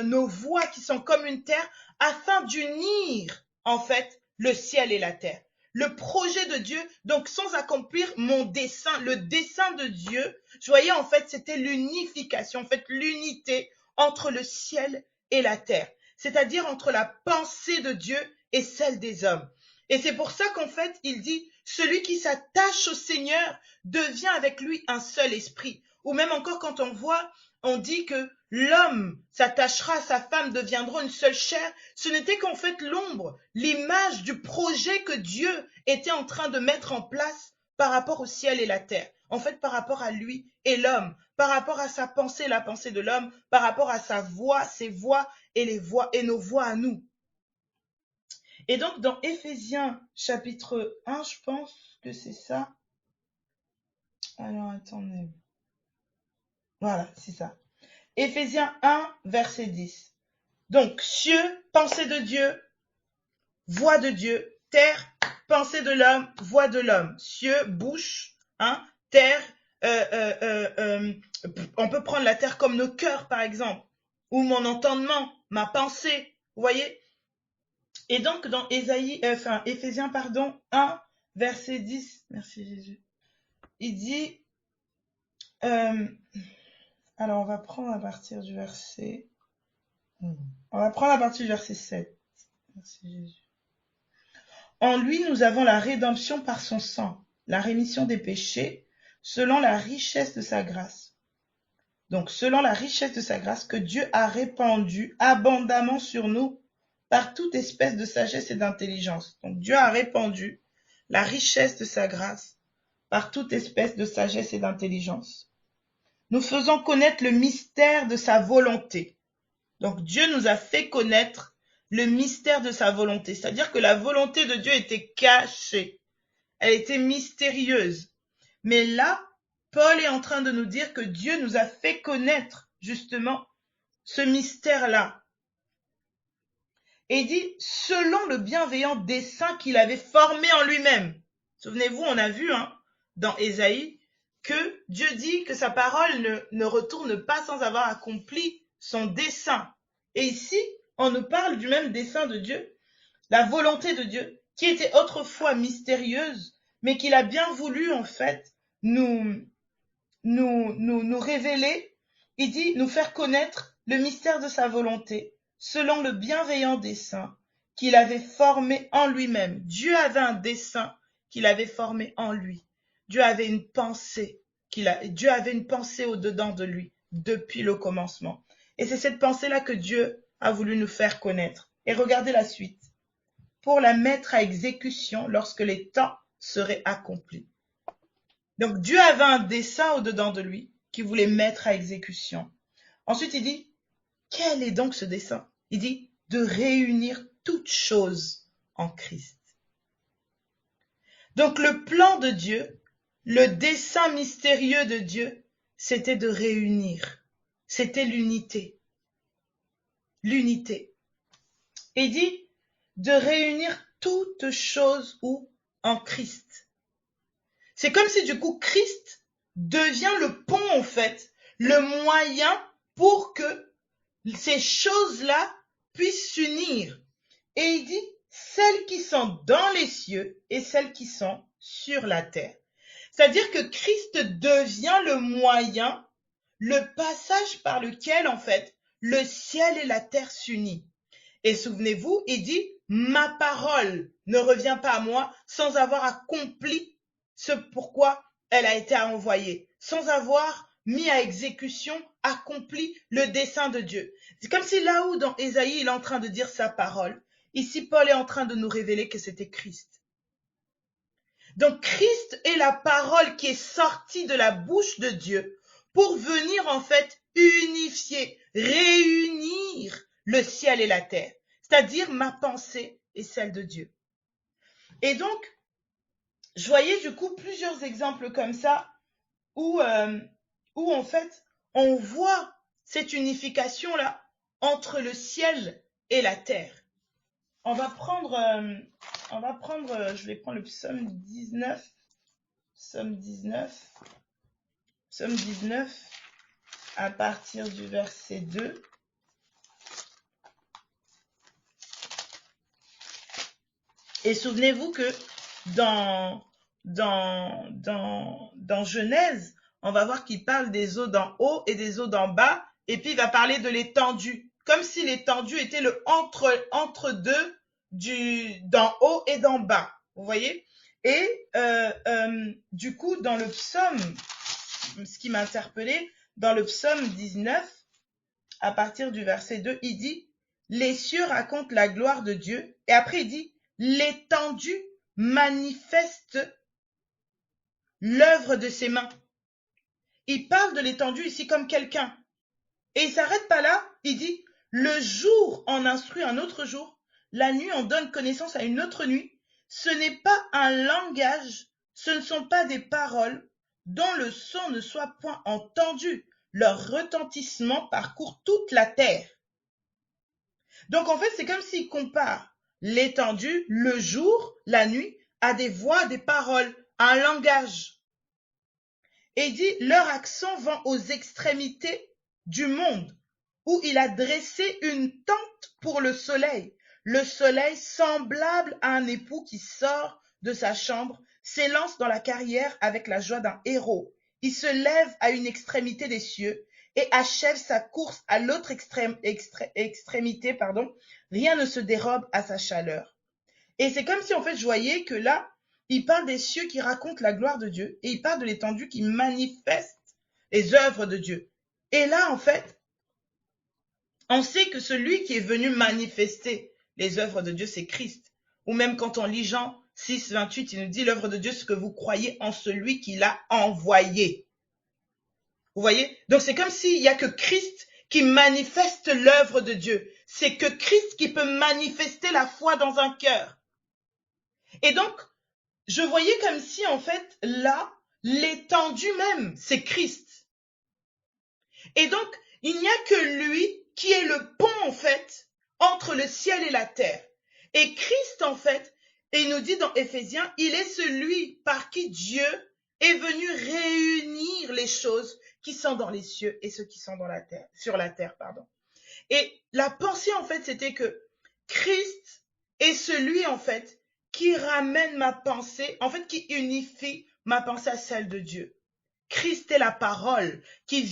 nos voix qui sont comme une terre, afin d'unir en fait le ciel et la terre. Le projet de Dieu, donc sans accomplir mon dessein, le dessein de Dieu, je voyais en fait c'était l'unification, en fait l'unité entre le ciel et la terre, c'est-à-dire entre la pensée de Dieu et celle des hommes. Et c'est pour ça qu'en fait il dit, celui qui s'attache au Seigneur devient avec lui un seul esprit. Ou même encore quand on dit que l'homme s'attachera à sa femme, deviendront une seule chair, ce n'était qu'en fait l'ombre, l'image du projet que Dieu était en train de mettre en place par rapport au ciel et la terre, en fait par rapport à lui et l'homme, par rapport à sa pensée, la pensée de l'homme, par rapport à sa voix, ses voix et nos voix à nous. Et donc dans Éphésiens chapitre 1, je pense que c'est ça. Alors attendez. Voilà, c'est ça. Éphésiens 1, verset 10. Donc, cieux, pensée de Dieu, voix de Dieu, terre, pensée de l'homme, voix de l'homme. Cieux, bouche, terre, on peut prendre la terre comme nos cœurs, par exemple, ou mon entendement, ma pensée, vous voyez. Et donc, dans Éphésiens, 1, verset 10, merci Jésus, il dit, alors on va prendre à partir du verset 7. Merci Jésus. En lui, nous avons la rédemption par son sang, la rémission des péchés, selon la richesse de sa grâce. Donc, selon la richesse de sa grâce que Dieu a répandue abondamment sur nous par toute espèce de sagesse et d'intelligence. Donc, Dieu a répandu la richesse de sa grâce par toute espèce de sagesse et d'intelligence. Nous faisons connaître le mystère de sa volonté. Donc, Dieu nous a fait connaître le mystère de sa volonté. C'est-à-dire que la volonté de Dieu était cachée. Elle était mystérieuse. Mais là, Paul est en train de nous dire que Dieu nous a fait connaître justement ce mystère-là. Et il dit, selon le bienveillant dessein qu'il avait formé en lui-même. Souvenez-vous, on a vu dans Ésaïe que Dieu dit que sa parole ne retourne pas sans avoir accompli son dessein. Et ici, on nous parle du même dessein de Dieu, la volonté de Dieu, qui était autrefois mystérieuse, mais qu'il a bien voulu en fait nous nous révéler, il dit nous faire connaître le mystère de sa volonté, selon le bienveillant dessein qu'il avait formé en lui-même. Dieu avait un dessein qu'il avait formé en lui. Dieu avait une pensée Dieu avait une pensée au-dedans de lui depuis le commencement. Et c'est cette pensée-là que Dieu a voulu nous faire connaître. Et regardez la suite. Pour la mettre à exécution lorsque les temps seraient accomplis. Donc Dieu avait un dessein au-dedans de lui qu'il voulait mettre à exécution. Ensuite, il dit, quel est donc ce dessein? Il dit, de réunir toutes choses en Christ. Donc le plan de Dieu, le dessein mystérieux de Dieu, c'était de réunir. C'était l'unité. L'unité. Il dit de réunir toutes choses où? En Christ. C'est comme si du coup Christ devient le pont en fait, le moyen pour que ces choses-là puissent s'unir. Et il dit celles qui sont dans les cieux et celles qui sont sur la terre. C'est-à-dire que Christ devient le moyen, le passage par lequel en fait le ciel et la terre s'unissent. Et souvenez-vous, il dit ma parole ne revient pas à moi sans avoir accompli ce pourquoi elle a été envoyée, sans avoir mis à exécution, accompli le dessein de Dieu. C'est comme si là où dans Ésaïe, il est en train de dire sa parole, ici Paul est en train de nous révéler que c'était Christ. Donc Christ est la parole qui est sortie de la bouche de Dieu pour venir en fait unifier, réunir le ciel et la terre, c'est-à-dire ma pensée et celle de Dieu. Et donc, je voyais du coup plusieurs exemples comme ça où en fait on voit cette unification-là entre le ciel et la terre. On va prendre, je vais prendre le psaume 19, psaume 19, à partir du verset 2. Et souvenez-vous que dans Genèse, on va voir qu'il parle des eaux d'en haut et des eaux d'en bas, et puis il va parler de l'étendue, comme si l'étendue était le entre-deux d'en haut et d'en bas, vous voyez? Et du coup, dans le psaume, ce qui m'a interpellé, dans le psaume 19, à partir du verset 2, il dit « Les cieux racontent la gloire de Dieu », et après il dit « L'étendue manifeste l'œuvre de ses mains ». Il parle de l'étendue ici comme quelqu'un. Et il ne s'arrête pas là, il dit « Le jour en instruit un autre jour, la nuit en donne connaissance à une autre nuit. Ce n'est pas un langage, ce ne sont pas des paroles, dont le son ne soit point entendu. Leur retentissement parcourt toute la terre. » Donc en fait, c'est comme s'il compare l'étendue, le jour, la nuit, à des voix, des paroles, à un langage. Et il dit, leur accent vont aux extrémités du monde, où il a dressé une tente pour le soleil semblable à un époux qui sort de sa chambre, s'élance dans la carrière avec la joie d'un héros. Il se lève à une extrémité des cieux et achève sa course à l'autre extrémité, rien ne se dérobe à sa chaleur. Et c'est comme si en fait je voyais que là, il parle des cieux qui racontent la gloire de Dieu et il parle de l'étendue qui manifeste les œuvres de Dieu. Et là, en fait, on sait que celui qui est venu manifester les œuvres de Dieu, c'est Christ. Ou même quand on lit Jean 6, 28, il nous dit l'œuvre de Dieu, c'est que vous croyez en celui qui l'a envoyé. Vous voyez? Donc c'est comme s'il n'y a que Christ qui manifeste l'œuvre de Dieu. C'est que Christ qui peut manifester la foi dans un cœur. Et donc, je voyais comme si en fait, là, l'étendue même, c'est Christ. Et donc, il n'y a que lui qui est le pont en fait, entre le ciel et la terre. Et Christ en fait, et il nous dit dans Éphésiens, il est celui par qui Dieu est venu réunir les choses qui sont dans les cieux et ceux qui sont dans la terre, sur la terre, Et la pensée en fait, c'était que Christ est celui en fait qui ramène ma pensée, en fait qui unifie ma pensée à celle de Dieu. Christ est la parole qui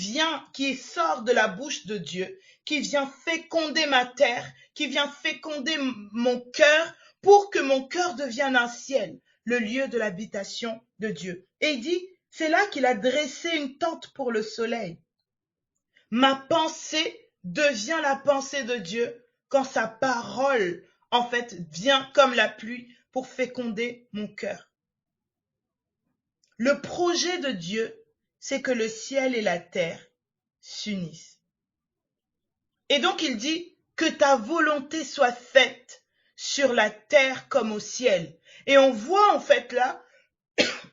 sort de la bouche de Dieu, qui vient féconder ma terre, qui vient féconder mon cœur pour que mon cœur devienne un ciel, le lieu de l'habitation de Dieu. Et il dit, c'est là qu'il a dressé une tente pour le soleil. Ma pensée devient la pensée de Dieu quand sa parole, en fait, vient comme la pluie pour féconder mon cœur. Le projet de Dieu, c'est que le ciel et la terre s'unissent. Et donc il dit que ta volonté soit faite sur la terre comme au ciel. Et on voit en fait là,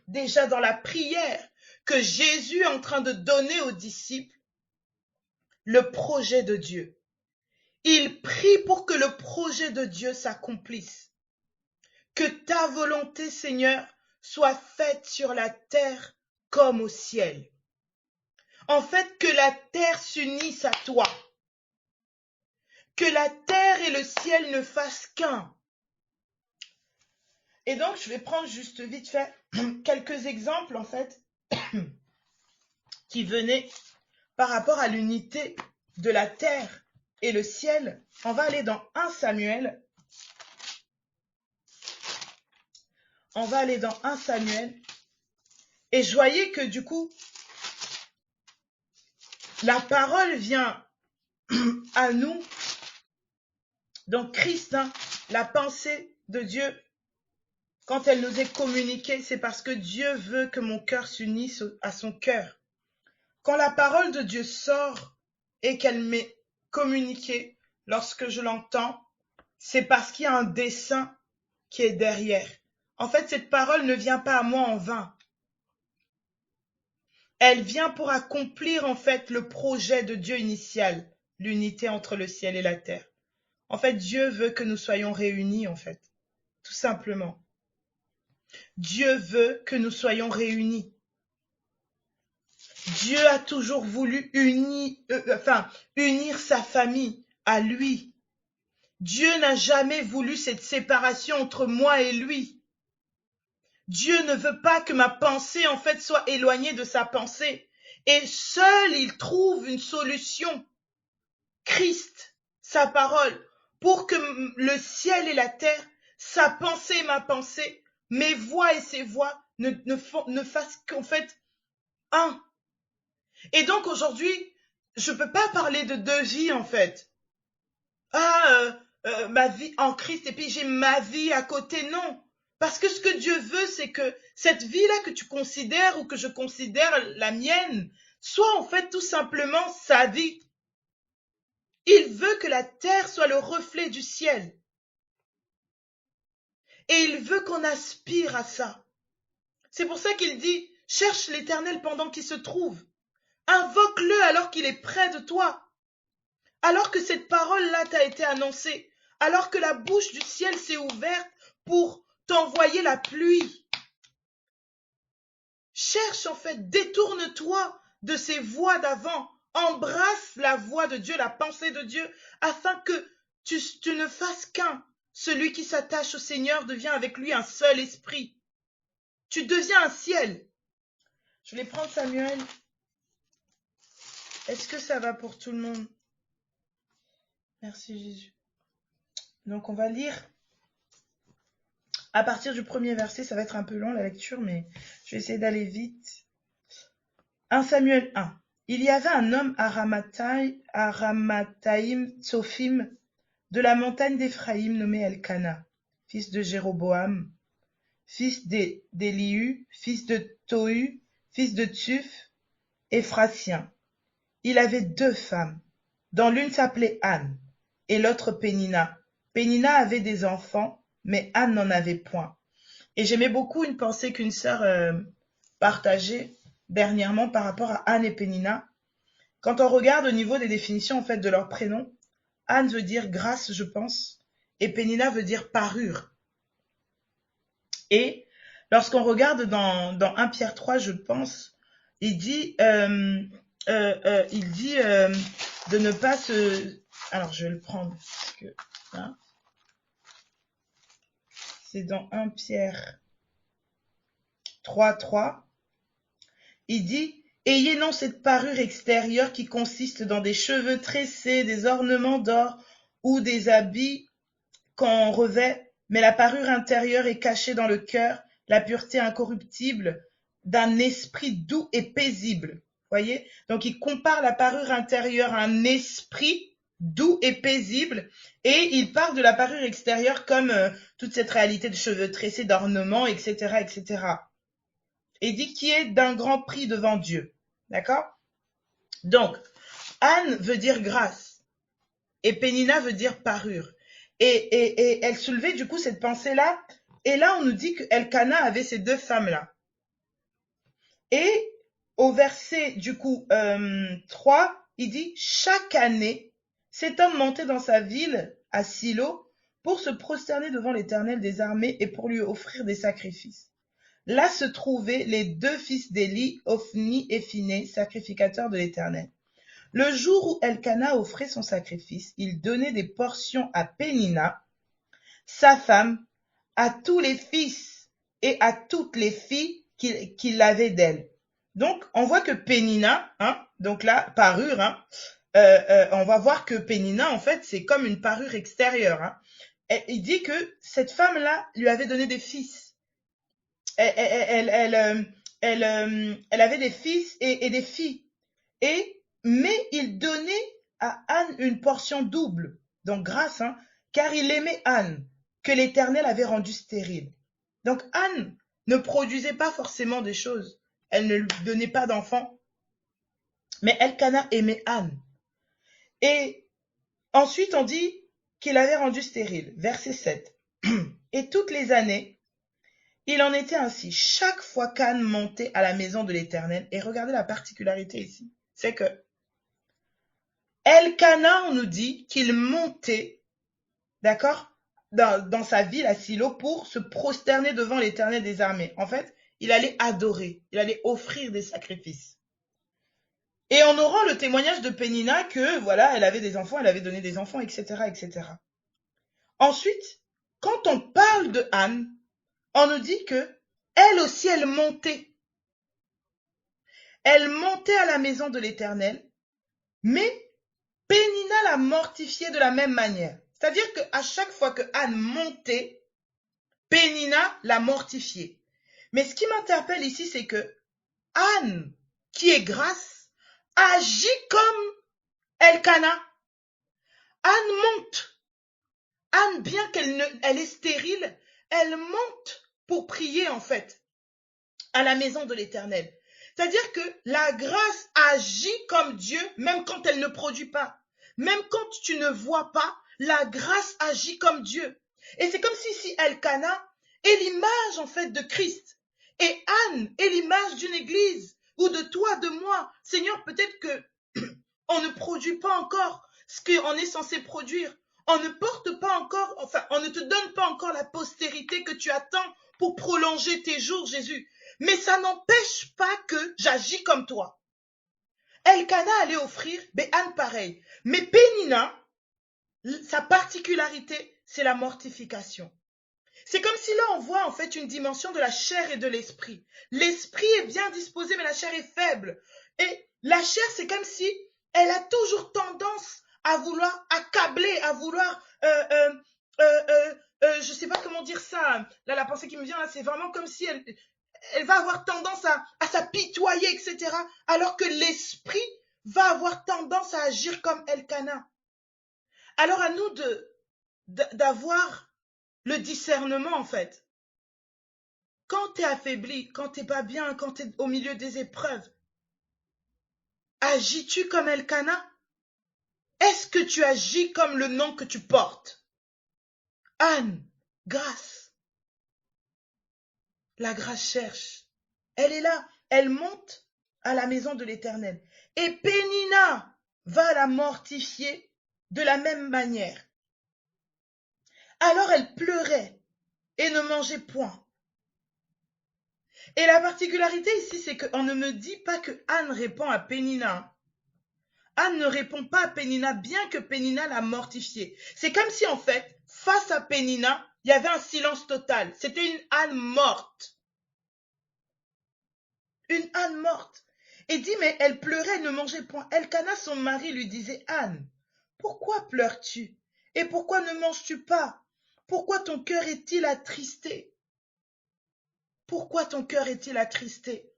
déjà dans la prière, que Jésus est en train de donner aux disciples le projet de Dieu. Il prie pour que le projet de Dieu s'accomplisse. Que ta volonté, Seigneur, soit faite sur la terre comme au ciel. En fait, que la terre s'unisse à toi. Que la terre et le ciel ne fassent qu'un. Et donc, je vais prendre juste vite fait quelques exemples, en fait, qui venaient par rapport à l'unité de la terre et le ciel. On va aller dans 1 Samuel. On va aller dans 1 Samuel. Et je voyais que du coup, la parole vient à nous. Donc Christ, la pensée de Dieu, quand elle nous est communiquée, c'est parce que Dieu veut que mon cœur s'unisse à son cœur. Quand la parole de Dieu sort et qu'elle m'est communiquée, lorsque je l'entends, c'est parce qu'il y a un dessein qui est derrière. En fait, cette parole ne vient pas à moi en vain. Elle vient pour accomplir en fait le projet de Dieu initial, l'unité entre le ciel et la terre. En fait, Dieu veut que nous soyons réunis en fait, tout simplement. Dieu veut que nous soyons réunis. Dieu a toujours voulu unir sa famille à lui. Dieu n'a jamais voulu cette séparation entre moi et lui. Dieu ne veut pas que ma pensée en fait soit éloignée de sa pensée. Et seul il trouve une solution. Christ, sa parole, pour que le ciel et la terre, sa pensée et ma pensée, mes voix et ses voix ne fassent qu'en fait un. Et donc aujourd'hui, je peux pas parler de deux vies en fait. Ma vie en Christ et puis j'ai ma vie à côté, non. Parce que ce que Dieu veut, c'est que cette vie-là que tu considères ou que je considère la mienne, soit en fait tout simplement sa vie. Il veut que la terre soit le reflet du ciel. Et il veut qu'on aspire à ça. C'est pour ça qu'il dit, cherche l'Éternel pendant qu'il se trouve. Invoque-le alors qu'il est près de toi. Alors que cette parole-là t'a été annoncée. Alors que la bouche du ciel s'est ouverte pour t'envoyer la pluie. Cherche en fait, détourne-toi de ces voies d'avant. Embrasse la voix de Dieu, la pensée de Dieu, afin que tu ne fasses qu'un. Celui qui s'attache au Seigneur devient avec lui un seul esprit. Tu deviens un ciel. Je vais prendre Samuel. Est-ce que ça va pour tout le monde? Merci Jésus. Donc on va lire à partir du premier verset. Ça va être un peu long la lecture, mais je vais essayer d'aller vite. 1 Samuel 1. Il y avait un homme à Ramathaïm Tsophim, de la montagne d'Éphraïm, nommé Elkana, fils de Jéroboam, fils d'Élihu, fils de Tohu, fils de Tsuf, Éphratien. Il avait 2 femmes, dont l'une s'appelait Anne, et l'autre Pénina. Pénina avait des enfants, mais Anne n'en avait point. Et j'aimais beaucoup une pensée qu'une sœur partageait dernièrement par rapport à Anne et Pénina. Quand on regarde au niveau des définitions en fait de leurs prénoms, Anne veut dire grâce, je pense, et Pénina veut dire parure. Et lorsqu'on regarde dans 1 Pierre 3, je pense, il dit de ne pas se... Alors, je vais le prendre, parce que hein, c'est dans 1 Pierre 3, 3. il dit, ayez non cette parure extérieure qui consiste dans des cheveux tressés, des ornements d'or ou des habits qu'on revêt, mais la parure intérieure est cachée dans le cœur, la pureté incorruptible d'un esprit doux et paisible. Voyez? Donc il compare la parure intérieure à un esprit doux et paisible, et il parle de la parure extérieure comme toute cette réalité de cheveux tressés, d'ornements, etc., etc. Et dit qui est d'un grand prix devant Dieu. D'accord? Donc, Anne veut dire grâce, et Pénina veut dire parure. Et elle soulevait du coup cette pensée-là, et là on nous dit que Elkana avait ces deux femmes-là. Et au verset du coup 3, il dit, chaque année, cet homme montait dans sa ville, à Silo, pour se prosterner devant l'Éternel des armées et pour lui offrir des sacrifices. Là se trouvaient les deux fils d'Élie, Ophni et Phiné, sacrificateurs de l'Éternel. Le jour où Elkana offrait son sacrifice, il donnait des portions à Pénina, sa femme, à tous les fils et à toutes les filles qu'il avait d'elle. Donc, on voit que Pénina, donc là, parure, on va voir que Pénina, en fait, c'est comme une parure extérieure. Il dit que cette femme-là lui avait donné des fils. Elle avait des fils et des filles. Mais il donnait à Anne une portion double, donc grâce, car il aimait Anne, que l'Éternel avait rendue stérile. Donc Anne ne produisait pas forcément des choses, elle ne lui donnait pas d'enfants, mais Elkana aimait Anne. Et ensuite on dit qu'il avait rendu stérile, verset 7. Et toutes les années, il en était ainsi, chaque fois qu'Anne montait à la maison de l'Éternel, et regardez la particularité ici, c'est que Elkana, on nous dit qu'il montait, d'accord, dans sa ville à Silo pour se prosterner devant l'Éternel des armées. En fait, il allait adorer, il allait offrir des sacrifices. Et on aura le témoignage de Pénina que, voilà, elle avait des enfants, elle avait donné des enfants, etc., etc. Ensuite, quand on parle de Anne, on nous dit que elle aussi, elle montait. Elle montait à la maison de l'Éternel, mais Pénina l'a mortifiée de la même manière. C'est-à-dire qu'à chaque fois que Anne montait, Pénina l'a mortifiée. Mais ce qui m'interpelle ici, c'est que Anne, qui est grâce, agit comme Elkana. Anne monte. Anne, bien elle est stérile, elle monte pour prier en fait à la maison de l'Éternel. C'est-à-dire que la grâce agit comme Dieu, même quand elle ne produit pas. Même quand tu ne vois pas, la grâce agit comme Dieu. Et c'est comme si Elkana est l'image en fait de Christ. Et Anne est l'image d'une église, ou de toi, de moi. Seigneur, peut-être que on ne produit pas encore ce qu'on est censé produire. On ne porte pas encore, enfin, on ne te donne pas encore la postérité que tu attends pour prolonger tes jours, Jésus. Mais ça n'empêche pas que j'agis comme toi. Elkana allait offrir, Anne pareil. Mais Pénina, sa particularité, c'est la mortification. C'est comme si là on voit en fait une dimension de la chair et de l'esprit. L'esprit est bien disposé, mais la chair est faible. Et la chair, c'est comme si elle a toujours tendance à vouloir accabler, à vouloir, je sais pas comment dire ça. Là, la pensée qui me vient là, c'est vraiment comme si elle va avoir tendance à s'apitoyer, etc. Alors que l'esprit va avoir tendance à agir comme Elkana. Alors à nous d'avoir le discernement en fait. Quand tu es affaibli, quand tu n'es pas bien, quand tu es au milieu des épreuves, agis-tu comme Elkana? Est-ce que tu agis comme le nom que tu portes? Anne, grâce. La grâce cherche. Elle est là, elle monte à la maison de l'Éternel. Et Pénina va la mortifier de la même manière. Alors elle pleurait et ne mangeait point. Et la particularité ici, c'est qu'on ne me dit pas que Anne répond à Pénina. Anne ne répond pas à Pénina, bien que Pénina l'a mortifiée. C'est comme si, en fait, face à Pénina, il y avait un silence total. C'était une Anne morte. une âne morte. Et dit, mais elle pleurait, elle ne mangeait point. Elkana, son mari, lui disait, Anne, pourquoi pleures-tu? Et pourquoi ne manges-tu pas? Pourquoi ton cœur est-il attristé? Pourquoi ton cœur est-il attristé?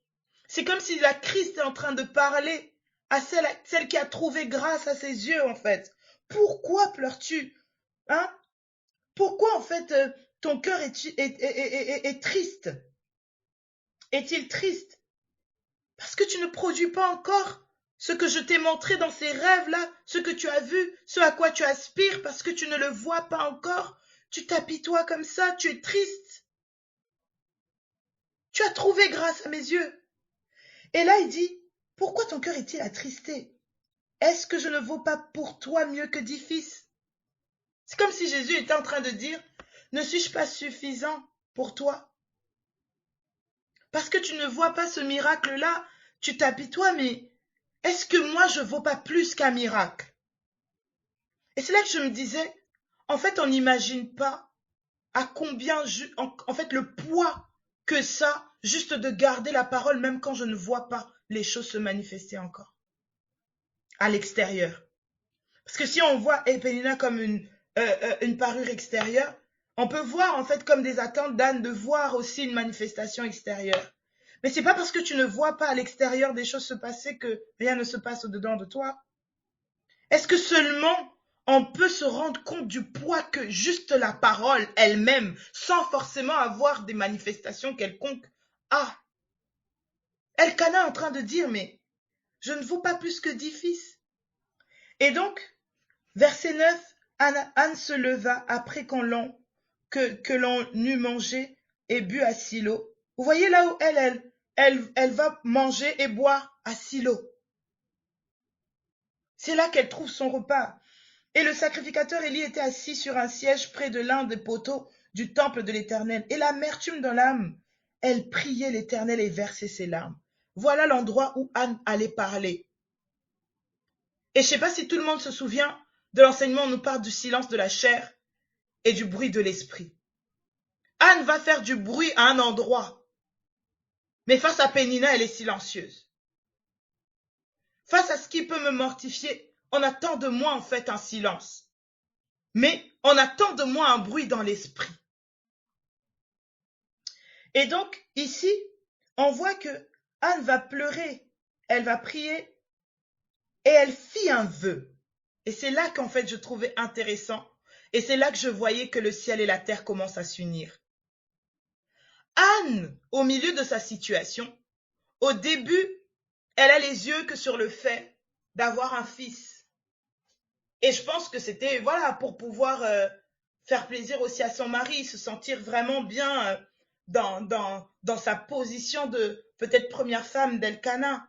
C'est comme si la Christ est en train de parler à celle qui a trouvé grâce à ses yeux, en fait. Pourquoi pleures-tu? Hein? Pourquoi, en fait, ton cœur est triste? Est-il triste? Parce que tu ne produis pas encore ce que je t'ai montré dans ces rêves-là, ce que tu as vu, ce à quoi tu aspires, parce que tu ne le vois pas encore. Tu t'apitoies comme ça, tu es triste. Tu as trouvé grâce à mes yeux. Et là, il dit, pourquoi ton cœur est-il attristé? Est-ce que je ne vaux pas pour toi mieux que 10 fils? C'est comme si Jésus était en train de dire, ne suis-je pas suffisant pour toi? Parce que tu ne vois pas ce miracle-là, tu t'apitoies, mais est-ce que moi je vaux pas plus qu'un miracle? Et c'est là que je me disais, en fait, on n'imagine pas à combien, en fait, le poids que ça, juste de garder la parole, même quand je ne vois pas les choses se manifester encore, à l'extérieur. Parce que si on voit Elpenina comme une parure extérieure, on peut voir en fait comme des attentes d'Anne de voir aussi une manifestation extérieure. Mais c'est pas parce que tu ne vois pas à l'extérieur des choses se passer que rien ne se passe au-dedans de toi. Est-ce que seulement on peut se rendre compte du poids que juste la parole elle-même, sans forcément avoir des manifestations quelconques, a? Elkana est en train de dire, mais je ne vaux pas plus que 10 fils. Et donc, verset 9, Anne se leva après que l'on eut mangé et bu à Silo. Vous voyez là où elle va manger et boire à Silo. C'est là qu'elle trouve son repas. Et le sacrificateur Élie était assis sur un siège près de l'un des poteaux du temple de l'Éternel. Et l'amertume dans l'âme, elle priait l'Éternel et versait ses larmes. Voilà l'endroit où Anne allait parler. Et je ne sais pas si tout le monde se souvient de l'enseignement, on nous parle du silence de la chair et du bruit de l'esprit. Anne va faire du bruit à un endroit, mais face à Pénina, elle est silencieuse. Face à ce qui peut me mortifier, on attend de moi en fait un silence, mais on attend de moi un bruit dans l'esprit. Et donc ici, on voit que Anne va pleurer, elle va prier et elle fit un vœu. Et c'est là qu'en fait je trouvais intéressant et c'est là que je voyais que le ciel et la terre commencent à s'unir. Anne, au milieu de sa situation, au début, elle a les yeux que sur le fait d'avoir un fils. Et je pense que c'était voilà pour pouvoir faire plaisir aussi à son mari, se sentir vraiment bien dans sa position de peut-être première femme d'Elkana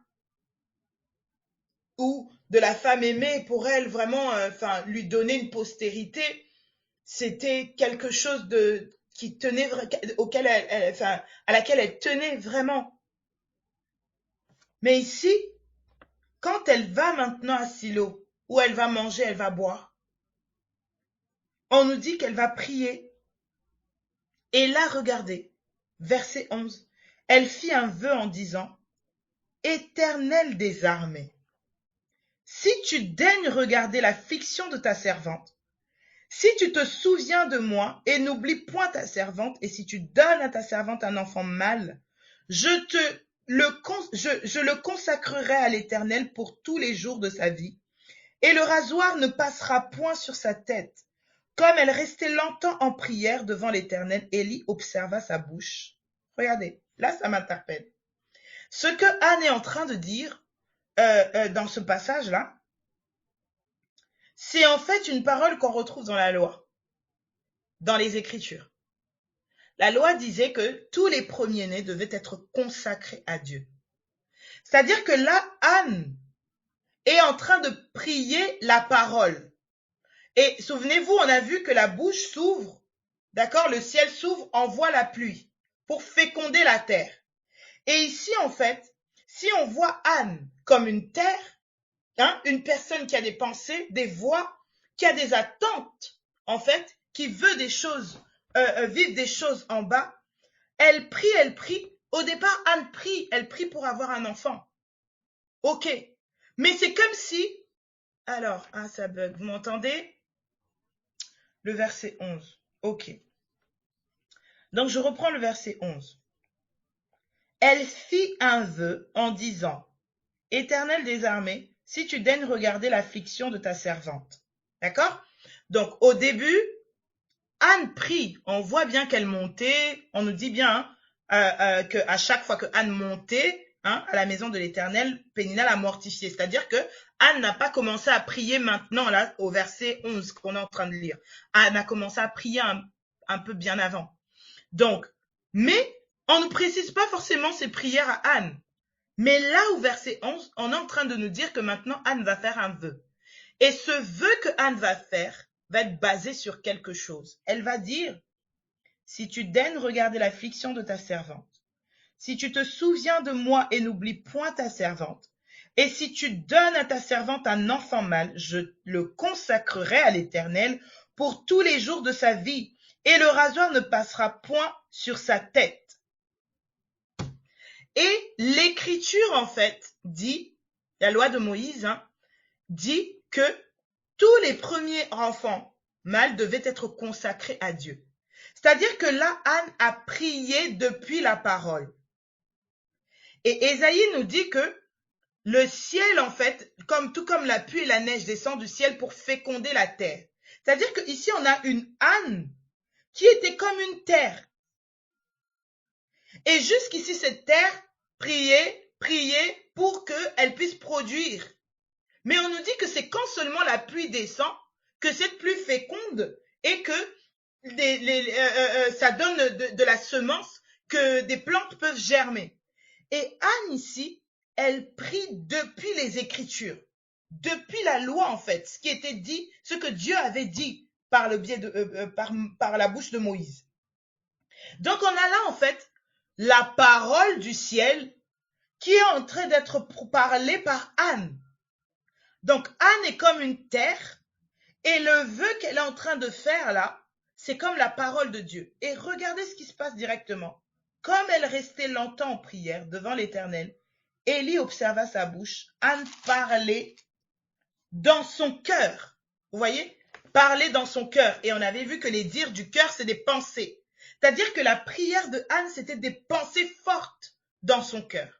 ou de la femme aimée pour elle, vraiment lui donner une postérité. C'était quelque chose qui tenait auquel à laquelle elle tenait vraiment. Mais ici, quand elle va maintenant à Silo, où elle va manger, elle va boire, on nous dit qu'elle va prier. Et là, regardez, verset 11, elle fit un vœu en disant, Éternel des armées, si tu daignes regarder l'affliction de ta servante, si tu te souviens de moi et n'oublie point ta servante, et si tu donnes à ta servante un enfant mâle, je le consacrerai à l'Éternel pour tous les jours de sa vie, et le rasoir ne passera point sur sa tête. Comme elle restait longtemps en prière devant l'Éternel, Élie observa sa bouche. Regardez, là ça m'interpelle. Ce que Anne est en train de dire dans ce passage-là, c'est en fait une parole qu'on retrouve dans la loi, dans les Écritures. La loi disait que tous les premiers-nés devaient être consacrés à Dieu. C'est-à-dire que là, Anne est en train de prier la parole. Et souvenez-vous, on a vu que la bouche s'ouvre, d'accord, le ciel s'ouvre, envoie la pluie pour féconder la terre. Et ici, en fait, si on voit Anne comme une terre, une personne qui a des pensées, des voix, qui a des attentes, en fait, qui veut des choses, vivre des choses en bas, elle prie, Au départ, Anne prie, elle prie pour avoir un enfant. Ok. Mais c'est comme si... Alors, ça bug, vous m'entendez? Le verset 11. Ok. Donc, je reprends le verset 11. Elle fit un vœu en disant, « Éternel des armées, si tu daignes regarder l'affliction de ta servante. » D'accord? Donc, au début, Anne prie. On voit bien qu'elle montait. On nous dit bien qu'à chaque fois que Anne montait à la maison de l'Éternel, Pénina l'a mortifiée. C'est-à-dire que Anne n'a pas commencé à prier maintenant, là, au verset 11 qu'on est en train de lire. Anne a commencé à prier un peu bien avant. Donc, mais on ne précise pas forcément ses prières à Anne. Mais là, au verset 11, on est en train de nous dire que maintenant, Anne va faire un vœu. Et ce vœu que Anne va faire va être basé sur quelque chose. Elle va dire, si tu daignes regarder l'affliction de ta servante, si tu te souviens de moi et n'oublies point ta servante, et si tu donnes à ta servante un enfant mâle, je le consacrerai à l'Éternel pour tous les jours de sa vie, et le rasoir ne passera point sur sa tête. Et l'Écriture, en fait, dit, la loi de Moïse, dit que tous les premiers enfants mâles devaient être consacrés à Dieu. C'est-à-dire que là, Anne a prié depuis la parole. Et Ésaïe nous dit que le ciel, en fait, tout comme la pluie et la neige descendent du ciel pour féconder la terre. C'est-à-dire qu'ici, on a une Anne qui était comme une terre. Et jusqu'ici, cette terre priait pour qu'elle puisse produire. Mais on nous dit que c'est quand seulement la pluie descend que cette pluie féconde et que ça donne de la semence, que des plantes peuvent germer. Et Anne ici, elle prie depuis les Écritures, depuis la loi en fait, ce qui était dit, ce que Dieu avait dit par le biais de par la bouche de Moïse. Donc on a là en fait la parole du ciel qui est en train d'être parlée par Anne. Donc Anne est comme une terre et le vœu qu'elle est en train de faire là, c'est comme la parole de Dieu. Et regardez ce qui se passe directement. Comme elle restait longtemps en prière devant l'Éternel, Élie observa sa bouche. Anne parlait dans son cœur. Vous voyez? Parler dans son cœur. Et on avait vu que les dires du cœur, c'est des pensées. C'est-à-dire que la prière de Anne, c'était des pensées fortes dans son cœur.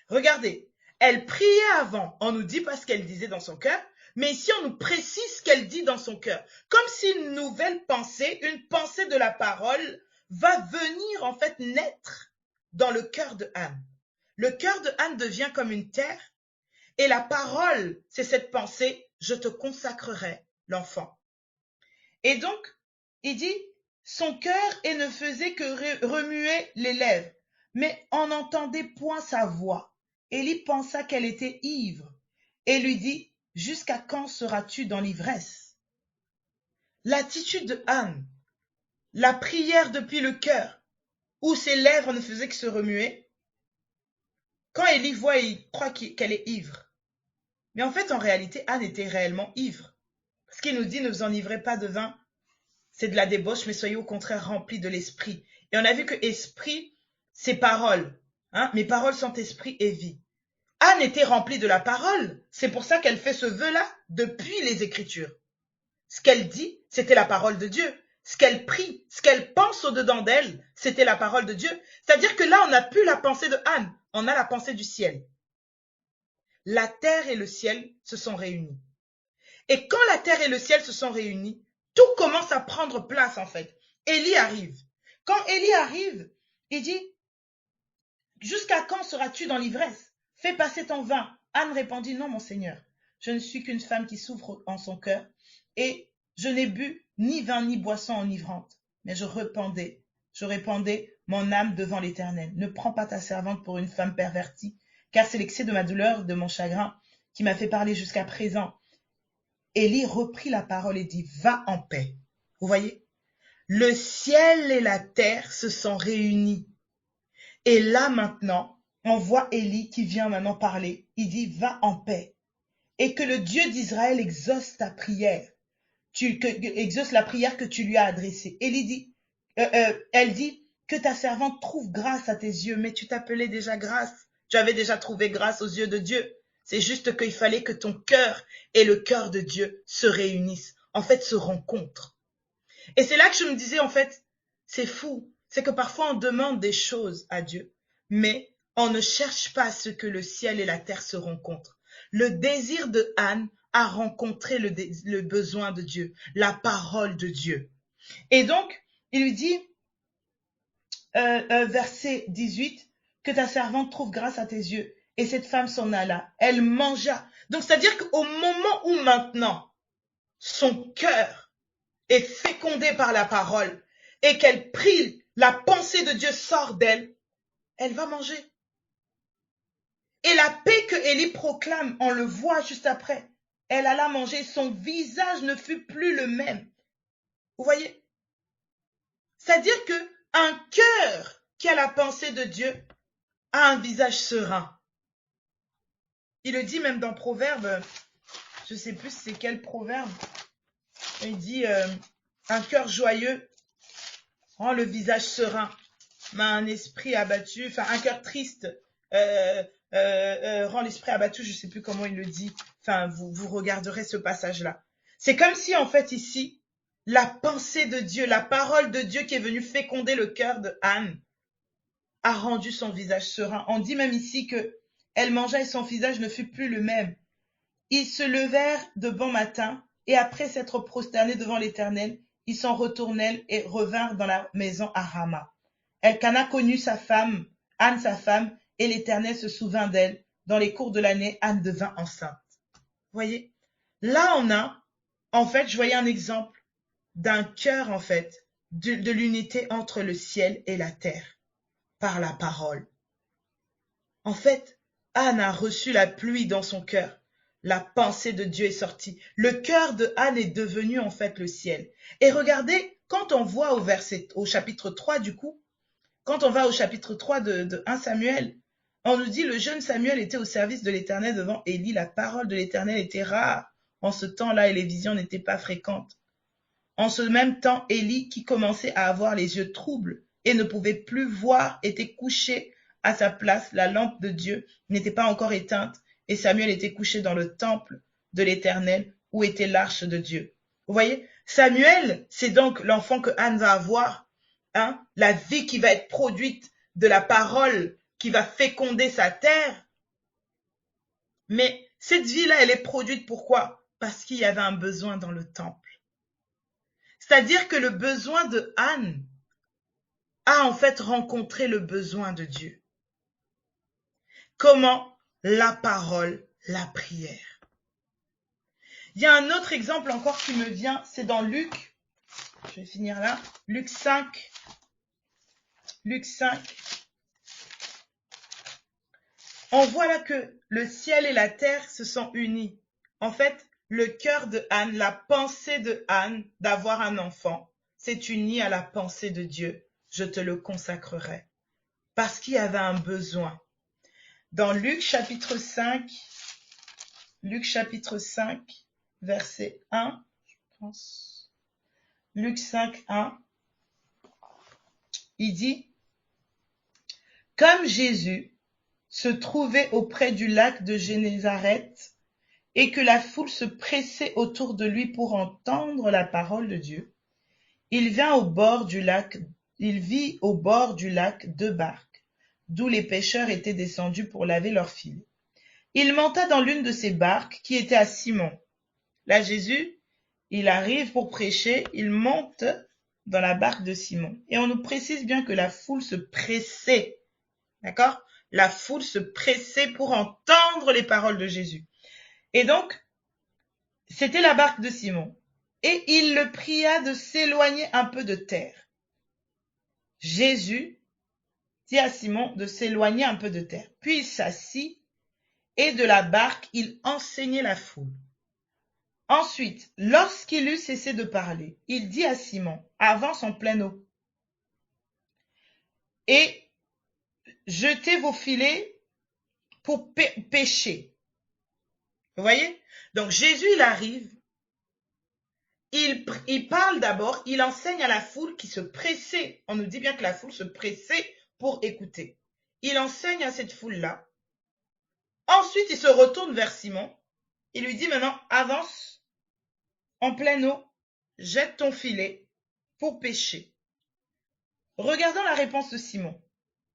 Regardez, elle priait avant. On nous dit pas ce qu'elle disait dans son cœur, mais ici on nous précise ce qu'elle dit dans son cœur. Comme si une nouvelle pensée, une pensée de la parole, va venir en fait naître dans le cœur de Anne. Le cœur de Anne devient comme une terre et la parole, c'est cette pensée, je te consacrerai l'enfant. Et donc, il dit, son cœur et ne faisait que remuer les lèvres, mais on n'entendait point sa voix. Élie pensa qu'elle était ivre et lui dit, jusqu'à quand seras-tu dans l'ivresse? L'attitude de Anne, la prière depuis le cœur, où ses lèvres ne faisaient que se remuer. Quand Élie voit, il croit qu'elle est ivre. Mais en fait, en réalité, Anne était réellement ivre. Parce qu'il nous dit, ne vous enivrez pas de vin, c'est de la débauche, mais soyez au contraire remplis de l'esprit. Et on a vu que esprit, c'est parole. Mes paroles sont esprit et vie. Anne était remplie de la parole. C'est pour ça qu'elle fait ce vœu-là depuis les Écritures. Ce qu'elle dit, c'était la parole de Dieu. Ce qu'elle prie, ce qu'elle pense au-dedans d'elle, c'était la parole de Dieu. C'est-à-dire que là, on n'a plus la pensée de Anne, on a la pensée du ciel. La terre et le ciel se sont réunis. Et quand la terre et le ciel se sont réunis, tout commence à prendre place en fait. Élie arrive. Quand Élie arrive, il dit, jusqu'à quand seras-tu dans l'ivresse? Fais passer ton vin. Anne répondit, non mon Seigneur, je ne suis qu'une femme qui souffre en son cœur et je n'ai bu ni vin ni boisson enivrante. Mais je répandais, mon âme devant l'Éternel. Ne prends pas ta servante pour une femme pervertie, car c'est l'excès de ma douleur, de mon chagrin, qui m'a fait parler jusqu'à présent. Élie reprit la parole et dit, va en paix. Vous voyez? Le ciel et la terre se sont réunis. Et là maintenant, on voit Élie qui vient maintenant parler. Il dit, va en paix. Et que le Dieu d'Israël exauce ta prière. Exauce la prière que tu lui as adressée. Elle dit, que ta servante trouve grâce à tes yeux. Mais tu t'appelais déjà grâce. Tu avais déjà trouvé grâce aux yeux de Dieu. C'est juste qu'il fallait que ton cœur et le cœur de Dieu se réunissent, en fait, se rencontrent. Et c'est là que je me disais, en fait, c'est fou. C'est que parfois on demande des choses à Dieu, mais on ne cherche pas à ce que le ciel et la terre se rencontrent. Le désir de Anne a rencontré le besoin de Dieu, la parole de Dieu. Et donc, il lui dit, verset 18, que ta servante trouve grâce à tes yeux. Et cette femme s'en alla. Elle mangea. Donc, c'est-à-dire qu'au moment où maintenant, son cœur est fécondé par la parole et qu'elle prie, la pensée de Dieu sort d'elle, elle va manger. Et la paix que Élie proclame, on le voit juste après. Elle alla manger, son visage ne fut plus le même. Vous voyez? C'est-à-dire que un cœur qui a la pensée de Dieu a un visage serein. Il le dit même dans Proverbe, je ne sais plus c'est quel proverbe. Il dit un cœur joyeux rend le visage serein, mais un esprit abattu, enfin un cœur triste rend l'esprit abattu. Je ne sais plus comment il le dit. Enfin, vous regarderez ce passage-là. C'est comme si en fait ici, la pensée de Dieu, la parole de Dieu qui est venue féconder le cœur de Anne a rendu son visage serein. On dit même ici que elle mangea et son visage ne fut plus le même. Ils se levèrent de bon matin, et après s'être prosternés devant l'Éternel, ils s'en retournèrent et revinrent dans la maison à Rama. Elkana connut sa femme, Anne sa femme, et l'Éternel se souvint d'elle. Dans les cours de l'année, Anne devint enceinte. Voyez, là on a, en fait, je voyais un exemple d'un cœur, en fait, de l'unité entre le ciel et la terre, par la parole. En fait, Anne a reçu la pluie dans son cœur. La pensée de Dieu est sortie. Le cœur de Anne est devenu en fait le ciel. Et regardez, quand on voit au chapitre 3 du coup, quand on va au chapitre 3 de 1 Samuel, on nous dit le jeune Samuel était au service de l'Éternel devant Élie. La parole de l'Éternel était rare en ce temps-là et les visions n'étaient pas fréquentes. En ce même temps, Élie, qui commençait à avoir les yeux troubles et ne pouvait plus voir, était couché à sa place. La lampe de Dieu n'était pas encore éteinte et Samuel était couché dans le temple de l'Éternel où était l'arche de Dieu. Vous voyez, Samuel, c'est donc l'enfant que Anne va avoir, hein, la vie qui va être produite de la parole qui va féconder sa terre. Mais cette vie-là, elle est produite pourquoi? Parce qu'il y avait un besoin dans le temple. C'est-à-dire que le besoin de Anne a en fait rencontré le besoin de Dieu. Comment? La parole, la prière. Il y a un autre exemple encore qui me vient, c'est dans Luc. Je vais finir là. Luc 5. Luc 5. On voit là que le ciel et la terre se sont unis. En fait, le cœur de Anne, la pensée de Anne d'avoir un enfant, s'est uni à la pensée de Dieu. Je te le consacrerai. Parce qu'il y avait un besoin. Dans Luc chapitre 5, verset 1, je pense. Luc 5, 1, il dit, comme Jésus se trouvait auprès du lac de Génézareth et que la foule se pressait autour de lui pour entendre la parole de Dieu, il vit au bord du lac 2 barques, d'où les pêcheurs étaient descendus pour laver leurs filets. Il monta dans l'une de ces barques qui était à Simon. Là, Jésus, il arrive pour prêcher, il monte dans la barque de Simon. Et on nous précise bien que la foule se pressait, d'accord? La foule se pressait pour entendre les paroles de Jésus. Et donc, c'était la barque de Simon. Et il le pria de s'éloigner un peu de terre. Jésus dit à Simon de s'éloigner un peu de terre. Puis il s'assit et de la barque, il enseignait la foule. Ensuite, lorsqu'il eut cessé de parler, il dit à Simon, avance en pleine eau et jetez vos filets pour pêcher. Vous voyez? Donc Jésus, il arrive, il parle d'abord, il enseigne à la foule qui se pressait. On nous dit bien que la foule se pressait pour écouter. Il enseigne à cette foule-là. Ensuite, il se retourne vers Simon. Il lui dit maintenant, avance en pleine eau, jette ton filet pour pêcher. Regardons la réponse de Simon.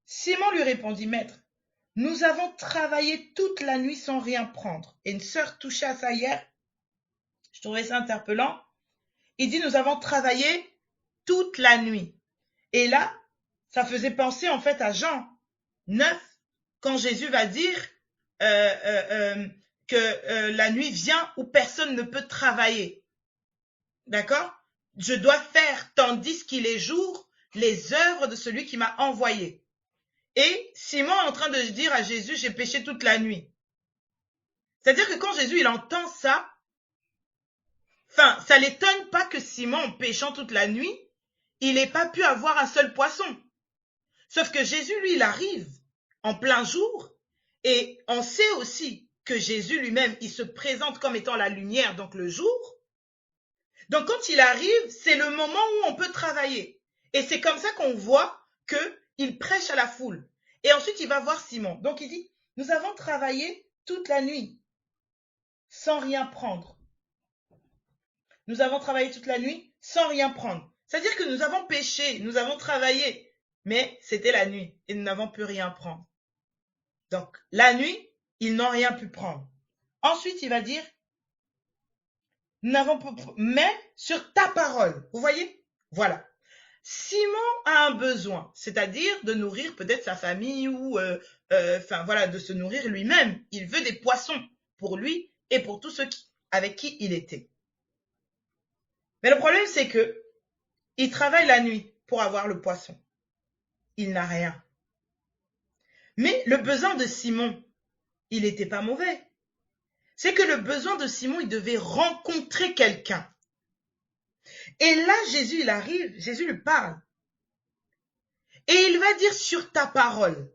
Simon lui répondit, Maître, nous avons travaillé toute la nuit sans rien prendre. Et une sœur touchée à ça hier, je trouvais ça interpellant. Il dit, nous avons travaillé toute la nuit. Et là, ça faisait penser en fait à Jean 9, quand Jésus va dire que la nuit vient où personne ne peut travailler. D'accord? Je dois faire, tandis qu'il est jour, les œuvres de celui qui m'a envoyé. Et Simon est en train de dire à Jésus, j'ai péché toute la nuit. C'est-à-dire que quand Jésus il entend ça, ça l'étonne pas que Simon, en péchant toute la nuit, il n'ait pas pu avoir un seul poisson. Sauf que Jésus, lui, il arrive en plein jour, et on sait aussi que Jésus lui-même, il se présente comme étant la lumière, donc le jour. Donc quand il arrive, c'est le moment où on peut travailler. Et c'est comme ça qu'on voit qu'il prêche à la foule. Et ensuite, il va voir Simon. Donc il dit, nous avons travaillé toute la nuit, sans rien prendre. Nous avons travaillé toute la nuit, sans rien prendre. C'est-à-dire que nous avons péché, nous avons travaillé, mais c'était la nuit et nous n'avons pu rien prendre. Donc, la nuit, ils n'ont rien pu prendre. Ensuite, il va dire, mais sur ta parole. Vous voyez? Voilà. Simon a un besoin, c'est-à-dire de nourrir peut-être sa famille ou, de se nourrir lui-même. Il veut des poissons pour lui et pour tous ceux avec qui il était. Mais le problème, c'est que il travaille la nuit pour avoir le poisson. Il n'a rien. Mais le besoin de Simon, il n'était pas mauvais. C'est que le besoin de Simon, il devait rencontrer quelqu'un. Et là, Jésus, il arrive, Jésus lui parle. Et il va dire sur ta parole.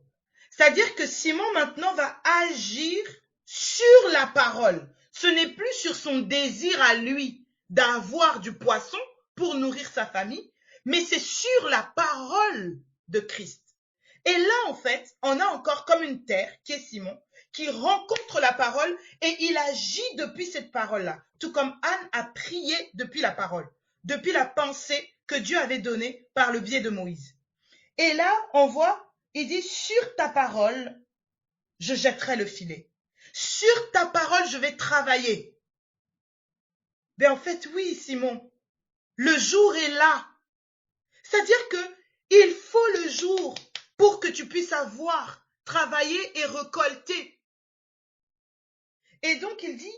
C'est-à-dire que Simon maintenant va agir sur la parole. Ce n'est plus sur son désir à lui d'avoir du poisson pour nourrir sa famille, mais c'est sur la parole de Christ. Et là, en fait, on a encore comme une terre, qui est Simon, qui rencontre la parole et il agit depuis cette parole-là. Tout comme Anne a prié depuis la parole, depuis la pensée que Dieu avait donnée par le biais de Moïse. Et là, on voit, il dit, sur ta parole, je jetterai le filet. Sur ta parole, je vais travailler. Mais en fait, oui, Simon, le jour est là. C'est-à-dire que il faut le jour pour que tu puisses avoir, travailler et récolter. Et donc, il dit,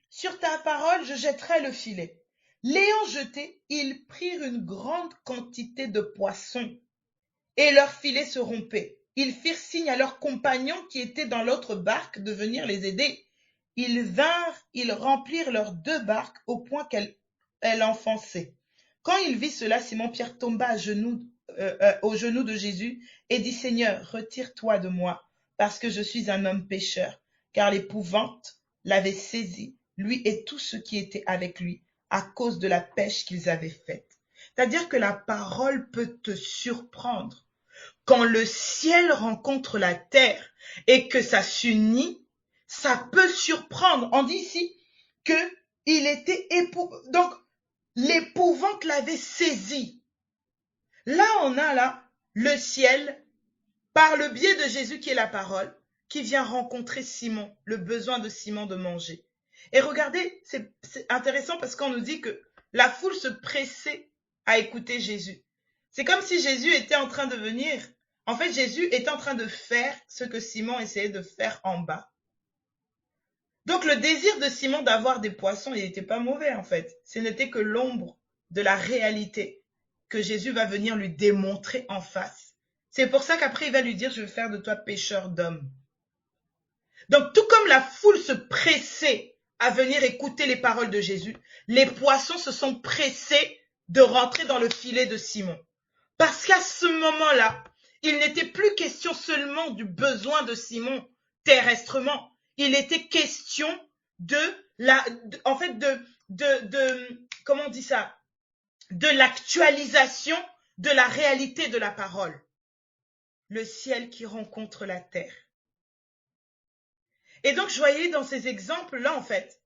sur ta parole, je jetterai le filet. L'ayant jeté, ils prirent une grande quantité de poissons et leur filet se rompait. Ils firent signe à leurs compagnons qui étaient dans l'autre barque de venir les aider. Ils remplirent leurs 2 barques au point qu'elles enfonçaient. Quand il vit cela, Simon-Pierre tomba aux genoux de Jésus et dit, Seigneur, retire-toi de moi, parce que je suis un homme pécheur. Car l'épouvante l'avait saisi, lui et tous ceux qui étaient avec lui, à cause de la pêche qu'ils avaient faite. C'est-à-dire que la parole peut te surprendre. Quand le ciel rencontre la terre et que ça s'unit, ça peut surprendre. On dit ici que il était donc l'épouvante l'avait saisi. Là, on a là le ciel, par le biais de Jésus qui est la parole, qui vient rencontrer Simon, le besoin de Simon de manger. Et regardez, c'est intéressant parce qu'on nous dit que la foule se pressait à écouter Jésus. C'est comme si Jésus était en train de venir. En fait, Jésus est en train de faire ce que Simon essayait de faire en bas. Donc, le désir de Simon d'avoir des poissons, il n'était pas mauvais en fait. Ce n'était que l'ombre de la réalité que Jésus va venir lui démontrer en face. C'est pour ça qu'après, il va lui dire, je vais faire de toi pêcheur d'hommes. Donc, tout comme la foule se pressait à venir écouter les paroles de Jésus, les poissons se sont pressés de rentrer dans le filet de Simon. Parce qu'à ce moment-là, il n'était plus question seulement du besoin de Simon terrestrement. Il était question comment on dit ça, de l'actualisation de la réalité de la parole. Le ciel qui rencontre la terre. Et donc, je voyais dans ces exemples-là, en fait,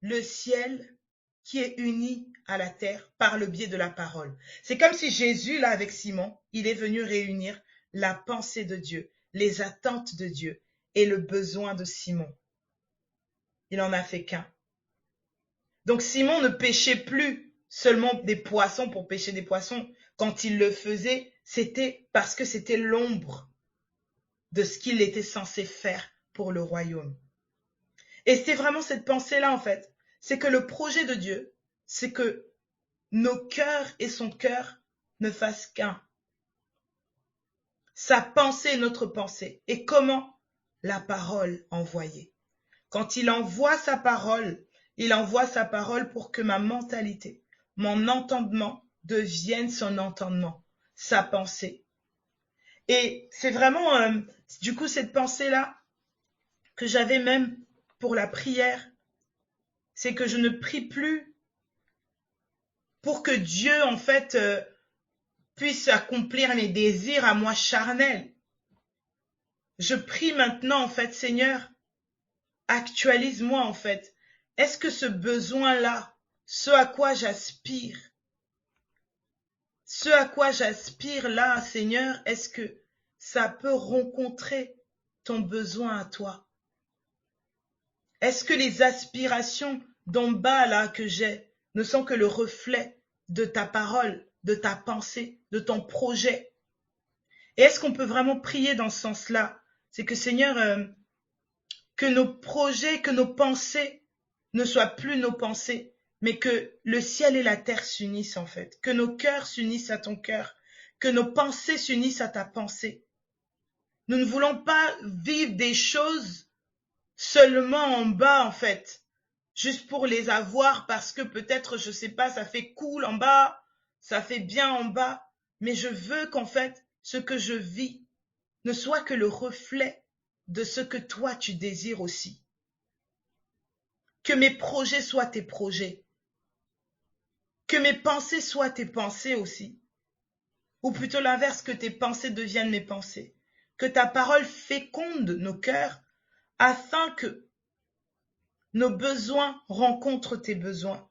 le ciel qui est uni à la terre par le biais de la parole. C'est comme si Jésus, là, avec Simon, il est venu réunir la pensée de Dieu, les attentes de Dieu et le besoin de Simon. Il en a fait qu'un. Donc, Simon ne pêchait plus seulement des poissons pour pêcher des poissons. Quand il le faisait, c'était parce que c'était l'ombre de ce qu'il était censé faire pour le royaume. Et c'est vraiment cette pensée-là, en fait. C'est que le projet de Dieu, c'est que nos cœurs et son cœur ne fassent qu'un. Sa pensée est notre pensée. Et comment? La parole envoyée. Quand il envoie sa parole pour que ma mentalité, mon entendement devienne son entendement, sa pensée. Et c'est vraiment, du coup, cette pensée-là que j'avais même pour la prière, c'est que je ne prie plus pour que Dieu, en fait, puisse accomplir mes désirs à moi charnels. Je prie maintenant, en fait, Seigneur, actualise-moi, en fait. Est-ce que ce besoin-là, ce à quoi j'aspire là, Seigneur, est-ce que ça peut rencontrer ton besoin à toi? Est-ce que les aspirations d'en bas, là, que j'ai, ne sont que le reflet de ta parole, de ta pensée, de ton projet? Et est-ce qu'on peut vraiment prier dans ce sens-là? C'est que, Seigneur, que nos projets, que nos pensées ne soient plus nos pensées, mais que le ciel et la terre s'unissent, en fait. Que nos cœurs s'unissent à ton cœur, que nos pensées s'unissent à ta pensée. Nous ne voulons pas vivre des choses seulement en bas, en fait, juste pour les avoir parce que peut-être, je sais pas, ça fait cool en bas, ça fait bien en bas, mais je veux qu'en fait, ce que je vis ne soit que le reflet de ce que toi tu désires aussi. Que mes projets soient tes projets. Que mes pensées soient tes pensées aussi. Ou plutôt l'inverse, que tes pensées deviennent mes pensées. Que ta parole féconde nos cœurs afin que nos besoins rencontrent tes besoins.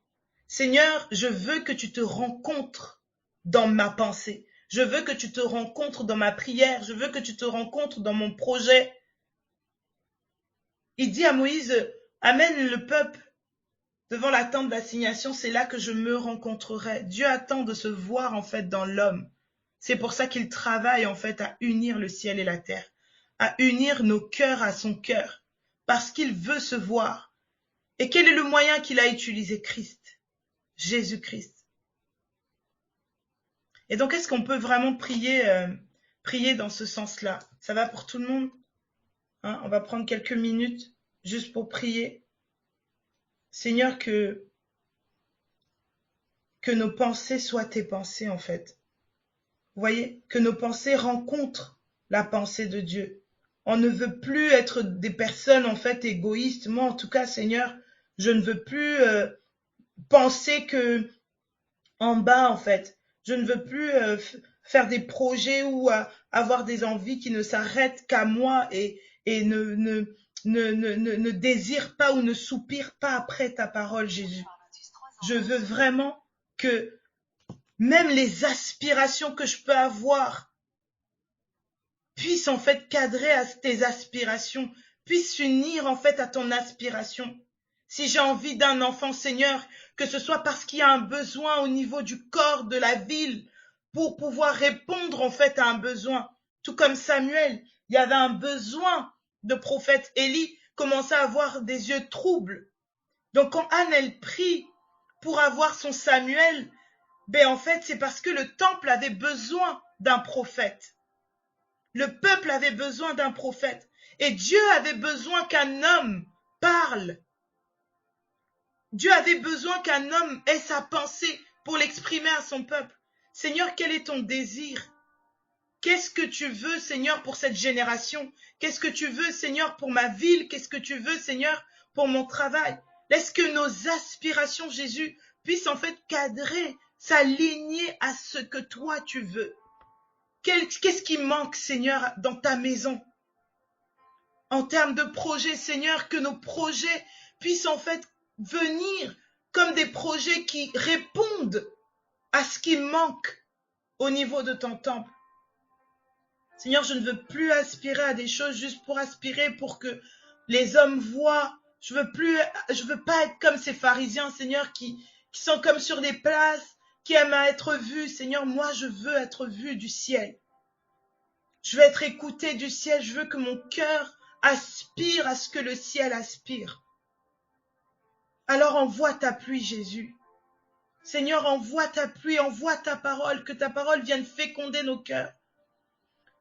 Seigneur, je veux que tu te rencontres dans ma pensée. Je veux que tu te rencontres dans ma prière. Je veux que tu te rencontres dans mon projet. Il dit à Moïse, amène le peuple devant la tente d'assignation, c'est là que je me rencontrerai. Dieu attend de se voir en fait dans l'homme. C'est pour ça qu'il travaille en fait à unir le ciel et la terre, à unir nos cœurs à son cœur, parce qu'il veut se voir. Et quel est le moyen qu'il a utilisé? Christ, Jésus-Christ. Et donc, est-ce qu'on peut vraiment prier dans ce sens-là? Ça va pour tout le monde? Hein, on va prendre quelques minutes juste pour prier. Seigneur, que nos pensées soient tes pensées, en fait. Vous voyez, que nos pensées rencontrent la pensée de Dieu. On ne veut plus être des personnes, en fait, égoïstes. Moi, en tout cas, Seigneur, je ne veux plus penser que en bas, en fait. Je ne veux plus faire des projets ou avoir des envies qui ne s'arrêtent qu'à moi et ne désire pas ou ne soupire pas après ta parole, Jésus. Je veux vraiment que même les aspirations que je peux avoir puissent en fait cadrer à tes aspirations, puissent s'unir en fait à ton aspiration. Si j'ai envie d'un enfant, Seigneur, que ce soit parce qu'il y a un besoin au niveau du corps de la ville pour pouvoir répondre en fait à un besoin. Tout comme Samuel, il y avait un besoin de prophète. Élie commençait à avoir des yeux troubles. Donc quand Anne, elle prie pour avoir son Samuel, ben en fait, c'est parce que le temple avait besoin d'un prophète. Le peuple avait besoin d'un prophète. Et Dieu avait besoin qu'un homme parle. Dieu avait besoin qu'un homme ait sa pensée pour l'exprimer à son peuple. Seigneur, quel est ton désir? Qu'est-ce que tu veux, Seigneur, pour cette génération? Qu'est-ce que tu veux, Seigneur, pour ma ville? Qu'est-ce que tu veux, Seigneur, pour mon travail? Est-ce que nos aspirations, Jésus, puisse en fait cadrer, s'aligner à ce que toi tu veux. Qu'est-ce qui manque, Seigneur, dans ta maison? En termes de projets, Seigneur, que nos projets puissent en fait venir comme des projets qui répondent à ce qui manque au niveau de ton temple. Seigneur, je ne veux plus aspirer à des choses juste pour aspirer, pour que les hommes voient. Je veux pas être comme ces pharisiens, Seigneur, qui sont comme sur des places, qui aiment à être vus. Seigneur, moi, je veux être vu du ciel. Je veux être écouté du ciel. Je veux que mon cœur aspire à ce que le ciel aspire. Alors envoie ta pluie, Jésus. Seigneur, envoie ta pluie, envoie ta parole, que ta parole vienne féconder nos cœurs.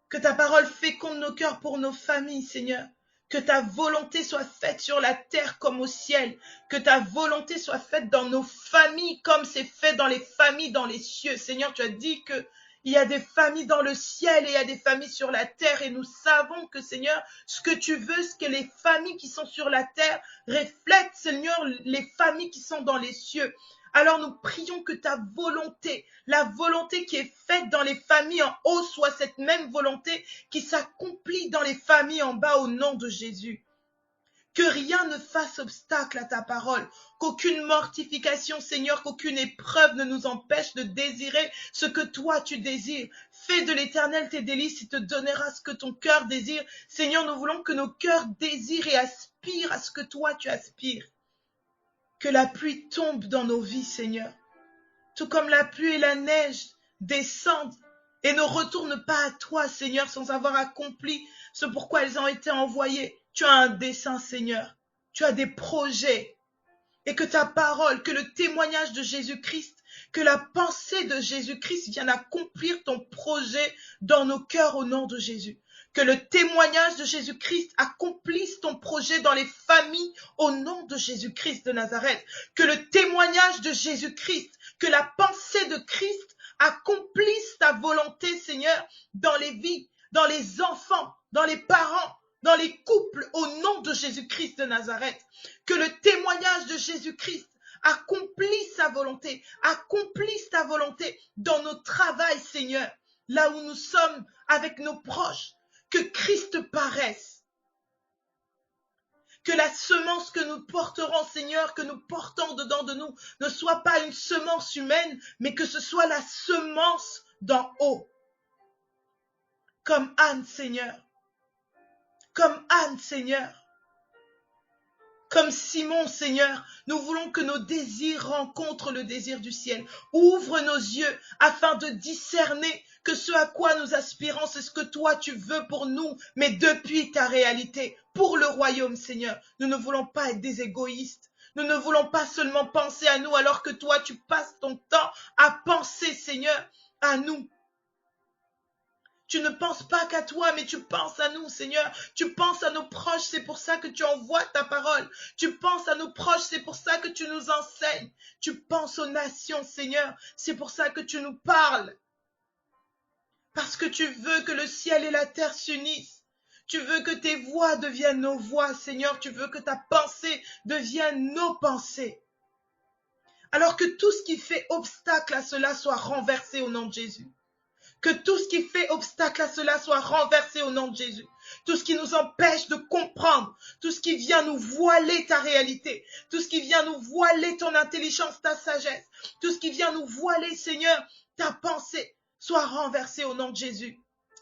Que ta parole féconde nos cœurs pour nos familles, Seigneur. Que ta volonté soit faite sur la terre comme au ciel. Que ta volonté soit faite dans nos familles comme c'est fait dans les familles dans les cieux. Seigneur, tu as dit que il y a des familles dans le ciel et il y a des familles sur la terre. Et nous savons que, Seigneur, ce que tu veux, ce que les familles qui sont sur la terre reflètent, Seigneur, les familles qui sont dans les cieux. Alors nous prions que ta volonté, la volonté qui est faite dans les familles en haut, soit cette même volonté qui s'accomplit dans les familles en bas au nom de Jésus. Que rien ne fasse obstacle à ta parole, qu'aucune mortification, Seigneur, qu'aucune épreuve ne nous empêche de désirer ce que toi tu désires. Fais de l'Éternel tes délices, il te donnera ce que ton cœur désire. Seigneur, nous voulons que nos cœurs désirent et aspirent à ce que toi tu aspires. Que la pluie tombe dans nos vies, Seigneur. Tout comme la pluie et la neige descendent et ne retournent pas à toi, Seigneur, sans avoir accompli ce pourquoi elles ont été envoyées. Tu as un dessein, Seigneur. Tu as des projets. Et que ta parole, que le témoignage de Jésus-Christ, que la pensée de Jésus-Christ vienne accomplir ton projet dans nos cœurs au nom de Jésus. Que le témoignage de Jésus-Christ accomplisse ton projet dans les familles au nom de Jésus-Christ de Nazareth. Que le témoignage de Jésus-Christ, que la pensée de Christ accomplisse ta volonté, Seigneur, dans les vies, dans les enfants, dans les parents, dans les couples au nom de Jésus-Christ de Nazareth. Que le témoignage de Jésus-Christ accomplisse sa volonté, accomplisse ta volonté dans nos travails, Seigneur, là où nous sommes avec nos proches. Que Christ paraisse. Que la semence que nous porterons, Seigneur, que nous portons dedans de nous, ne soit pas une semence humaine, mais que ce soit la semence d'en haut. Comme Anne, Seigneur. Comme Anne, Seigneur. Comme Simon, Seigneur, nous voulons que nos désirs rencontrent le désir du ciel. Ouvre nos yeux afin de discerner que ce à quoi nous aspirons, c'est ce que toi tu veux pour nous, mais depuis ta réalité, pour le royaume, Seigneur. Nous ne voulons pas être des égoïstes. Nous ne voulons pas seulement penser à nous alors que toi tu passes ton temps à penser, Seigneur, à nous. Tu ne penses pas qu'à toi, mais tu penses à nous, Seigneur. Tu penses à nos proches, c'est pour ça que tu envoies ta parole. Tu penses à nos proches, c'est pour ça que tu nous enseignes. Tu penses aux nations, Seigneur, c'est pour ça que tu nous parles. Parce que tu veux que le ciel et la terre s'unissent. Tu veux que tes voix deviennent nos voix, Seigneur. Tu veux que ta pensée devienne nos pensées. Alors que tout ce qui fait obstacle à cela soit renversé au nom de Jésus. Que tout ce qui fait obstacle à cela soit renversé au nom de Jésus. Tout ce qui nous empêche de comprendre, tout ce qui vient nous voiler ta réalité, tout ce qui vient nous voiler ton intelligence, ta sagesse, tout ce qui vient nous voiler, Seigneur, ta pensée, soit renversé au nom de Jésus.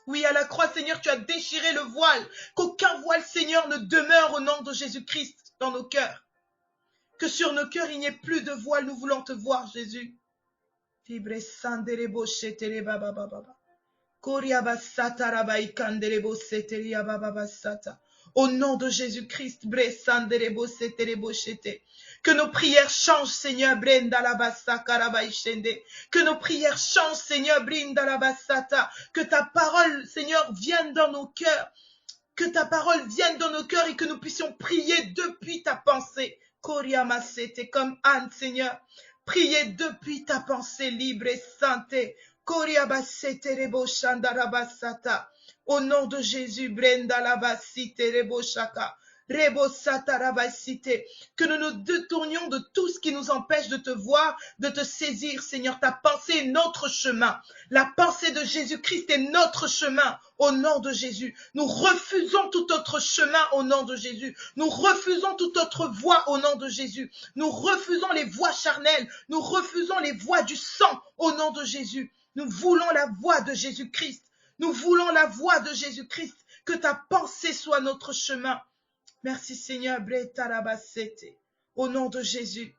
Oui, à la croix, Seigneur, tu as déchiré le voile. Qu'aucun voile, Seigneur, ne demeure au nom de Jésus-Christ dans nos cœurs. Que sur nos cœurs, il n'y ait plus de voile. Nous voulons te voir, Jésus. Au nom de Jésus-Christ, que nos prières changent, Seigneur, que nos prières changent, Seigneur, que ta parole, Seigneur, vienne dans nos cœurs, que ta parole vienne dans nos cœurs et que nous puissions prier depuis ta pensée, comme Anne, Seigneur. Priez depuis ta pensée libre et sainte. Au nom de Jésus, Brenda Labasite Reboshaka. Que nous nous détournions de tout ce qui nous empêche de te voir, de te saisir, Seigneur. Ta pensée est notre chemin. La pensée de Jésus-Christ est notre chemin au nom de Jésus. Nous refusons tout autre chemin au nom de Jésus. Nous refusons toute autre voie au nom de Jésus. Nous refusons les voies charnelles. Nous refusons les voies du sang au nom de Jésus. Nous voulons la voie de Jésus-Christ. Nous voulons la voie de Jésus-Christ. Que ta pensée soit notre chemin. Merci Seigneur, au nom de Jésus.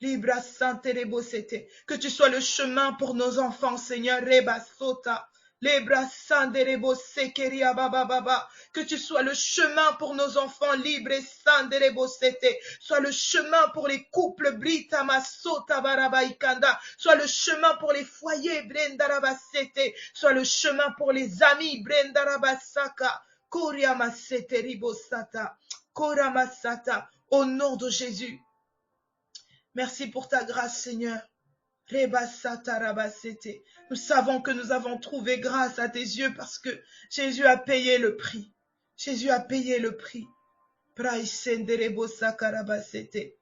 Libra Sante Rebosete. Que tu sois le chemin pour nos enfants, Seigneur. Reba Sota. Libra Sande Rebosekeria Baba Baba. Que tu sois le chemin pour nos enfants, Libre Sande Rebosete. Sois le chemin pour les couples, Brita Masota Barabaikanda. Sois le chemin pour les foyers, Brenda Rabasete. Sois le chemin pour les amis, Brenda Rabasaka. Koriamasete Ribosata. Koramasata. Au nom de Jésus. Merci pour ta grâce, Seigneur. Rebasata Rabasete. Nous savons que nous avons trouvé grâce à tes yeux parce que Jésus a payé le prix. Jésus a payé le prix. Praïsenderebosa Karabasete.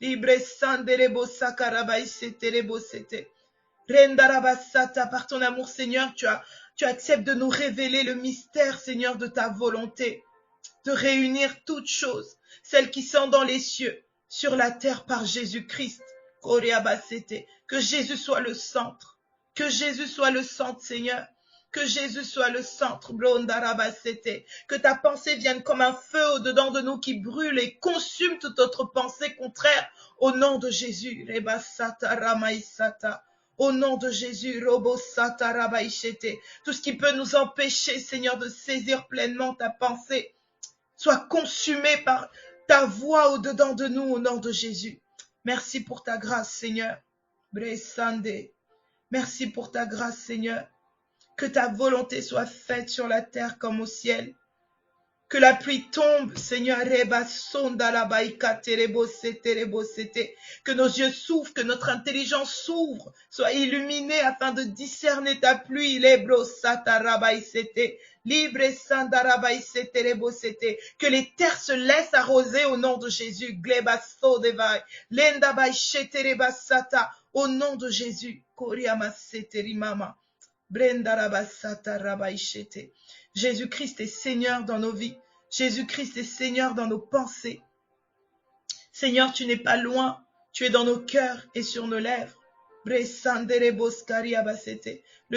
Libresanderebosa Karabaisete Rebosete. Rendarabasata, par ton amour, Seigneur, tu acceptes de nous révéler le mystère, Seigneur, de ta volonté. De réunir toutes choses, celles qui sont dans les cieux, sur la terre par Jésus-Christ. Que Jésus soit le centre. Que Jésus soit le centre, Seigneur. Que Jésus soit le centre. Que ta pensée vienne comme un feu au-dedans de nous qui brûle et consume toute autre pensée contraire. Au nom de Jésus. Au nom de Jésus. Tout ce qui peut nous empêcher, Seigneur, de saisir pleinement ta pensée, soit consumé par ta voix au-dedans de nous au nom de Jésus. Merci pour ta grâce, Seigneur. Merci pour ta grâce, Seigneur. Que ta volonté soit faite sur la terre comme au ciel. Que la pluie tombe, Seigneur. Que nos yeux s'ouvrent, que notre intelligence s'ouvre, soit illuminée afin de discerner ta pluie. Que les terres se laissent arroser au nom de Jésus. Au nom de Jésus. Jésus-Christ est Seigneur dans nos vies. Jésus-Christ est Seigneur dans nos pensées. Seigneur, tu n'es pas loin. Tu es dans nos cœurs et sur nos lèvres. Le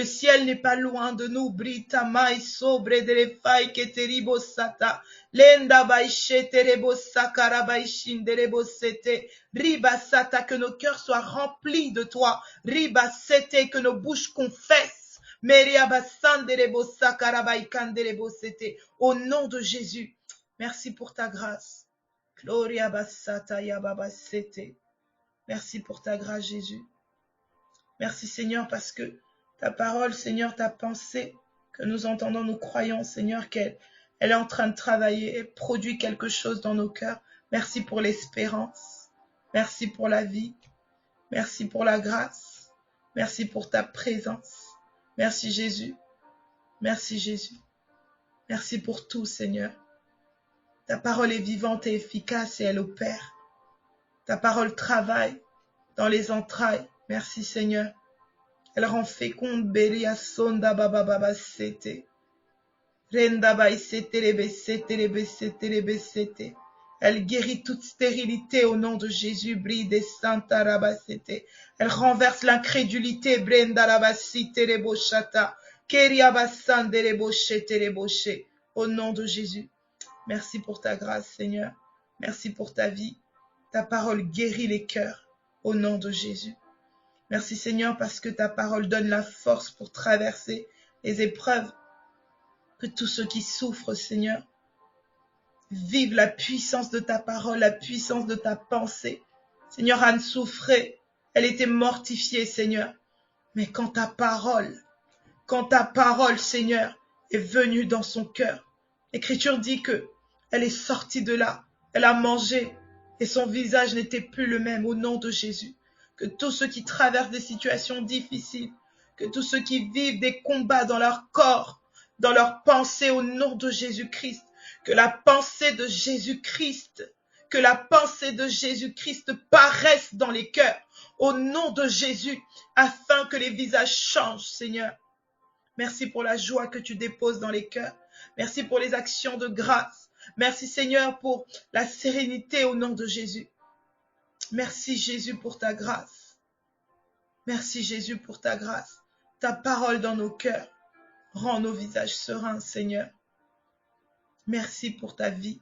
ciel n'est pas loin de nous. Brita mai sobre de refai keteribo sata. Lenda baishe terebo sakara baishin derebo sete. Riba sata, que nos cœurs soient remplis de toi. Riba sete, que nos bouches confessent. Meria basan derebo sakara baikan derebo sete. Au nom de Jésus. Merci pour ta grâce. Gloria basata yababa sete. Merci pour ta grâce, Jésus. Merci Seigneur parce que ta parole, Seigneur, ta pensée que nous entendons, nous croyons, Seigneur, qu'elle est en train de travailler et produit quelque chose dans nos cœurs. Merci pour l'espérance. Merci pour la vie. Merci pour la grâce. Merci pour ta présence. Merci Jésus. Merci Jésus. Merci pour tout, Seigneur. Ta parole est vivante et efficace et elle opère. Ta parole travaille dans les entrailles. Merci Seigneur. Elle rend féconde Beria Sonda Baba Baba Sete. Renda Bai Sete Lebe Sete Lebe Sete Lebe Sete. Elle guérit toute stérilité au nom de Jésus. Bride Santa Raba Sete. Elle renverse l'incrédulité. Brenda Raba Sete Lebo Shata. Keria Basande Lebo Shete Lebo She. Au nom de Jésus. Merci pour ta grâce Seigneur. Merci pour ta vie. Ta parole guérit les cœurs. Au nom de Jésus. Merci Seigneur parce que ta parole donne la force pour traverser les épreuves. Que tous ceux qui souffrent, Seigneur, vivent la puissance de ta parole, la puissance de ta pensée. Seigneur, Anne souffrait, elle était mortifiée, Seigneur. Mais quand ta parole, Seigneur, est venue dans son cœur, l'Écriture dit que elle est sortie de là, elle a mangé et son visage n'était plus le même au nom de Jésus. Que tous ceux qui traversent des situations difficiles, que tous ceux qui vivent des combats dans leur corps, dans leurs pensées au nom de Jésus-Christ, Que la pensée de Jésus-Christ, que la pensée de Jésus-Christ paraisse dans les cœurs, au nom de Jésus, afin que les visages changent, Seigneur. Merci pour la joie que tu déposes dans les cœurs. Merci pour les actions de grâce. Merci, Seigneur, pour la sérénité au nom de Jésus. Merci, Jésus, pour ta grâce. Merci, Jésus, pour ta grâce. Ta parole dans nos cœurs rend nos visages sereins, Seigneur. Merci pour ta vie.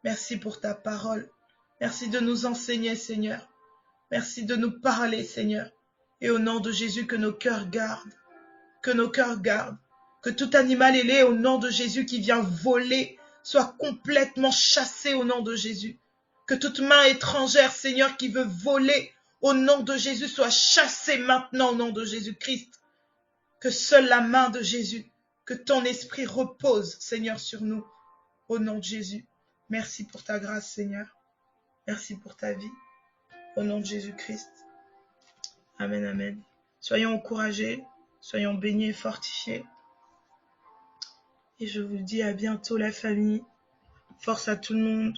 Merci pour ta parole. Merci de nous enseigner, Seigneur. Merci de nous parler, Seigneur. Et au nom de Jésus, que nos cœurs gardent. Que nos cœurs gardent. Que tout animal ailé, au nom de Jésus, qui vient voler, soit complètement chassé au nom de Jésus. Que toute main étrangère, Seigneur, qui veut voler, au nom de Jésus, soit chassée maintenant au nom de Jésus-Christ. Que seule la main de Jésus, que ton esprit repose, Seigneur, sur nous, au nom de Jésus. Merci pour ta grâce, Seigneur. Merci pour ta vie, au nom de Jésus-Christ. Amen, amen. Soyons encouragés, soyons baignés et fortifiés. Et je vous dis à bientôt, la famille. Force à tout le monde.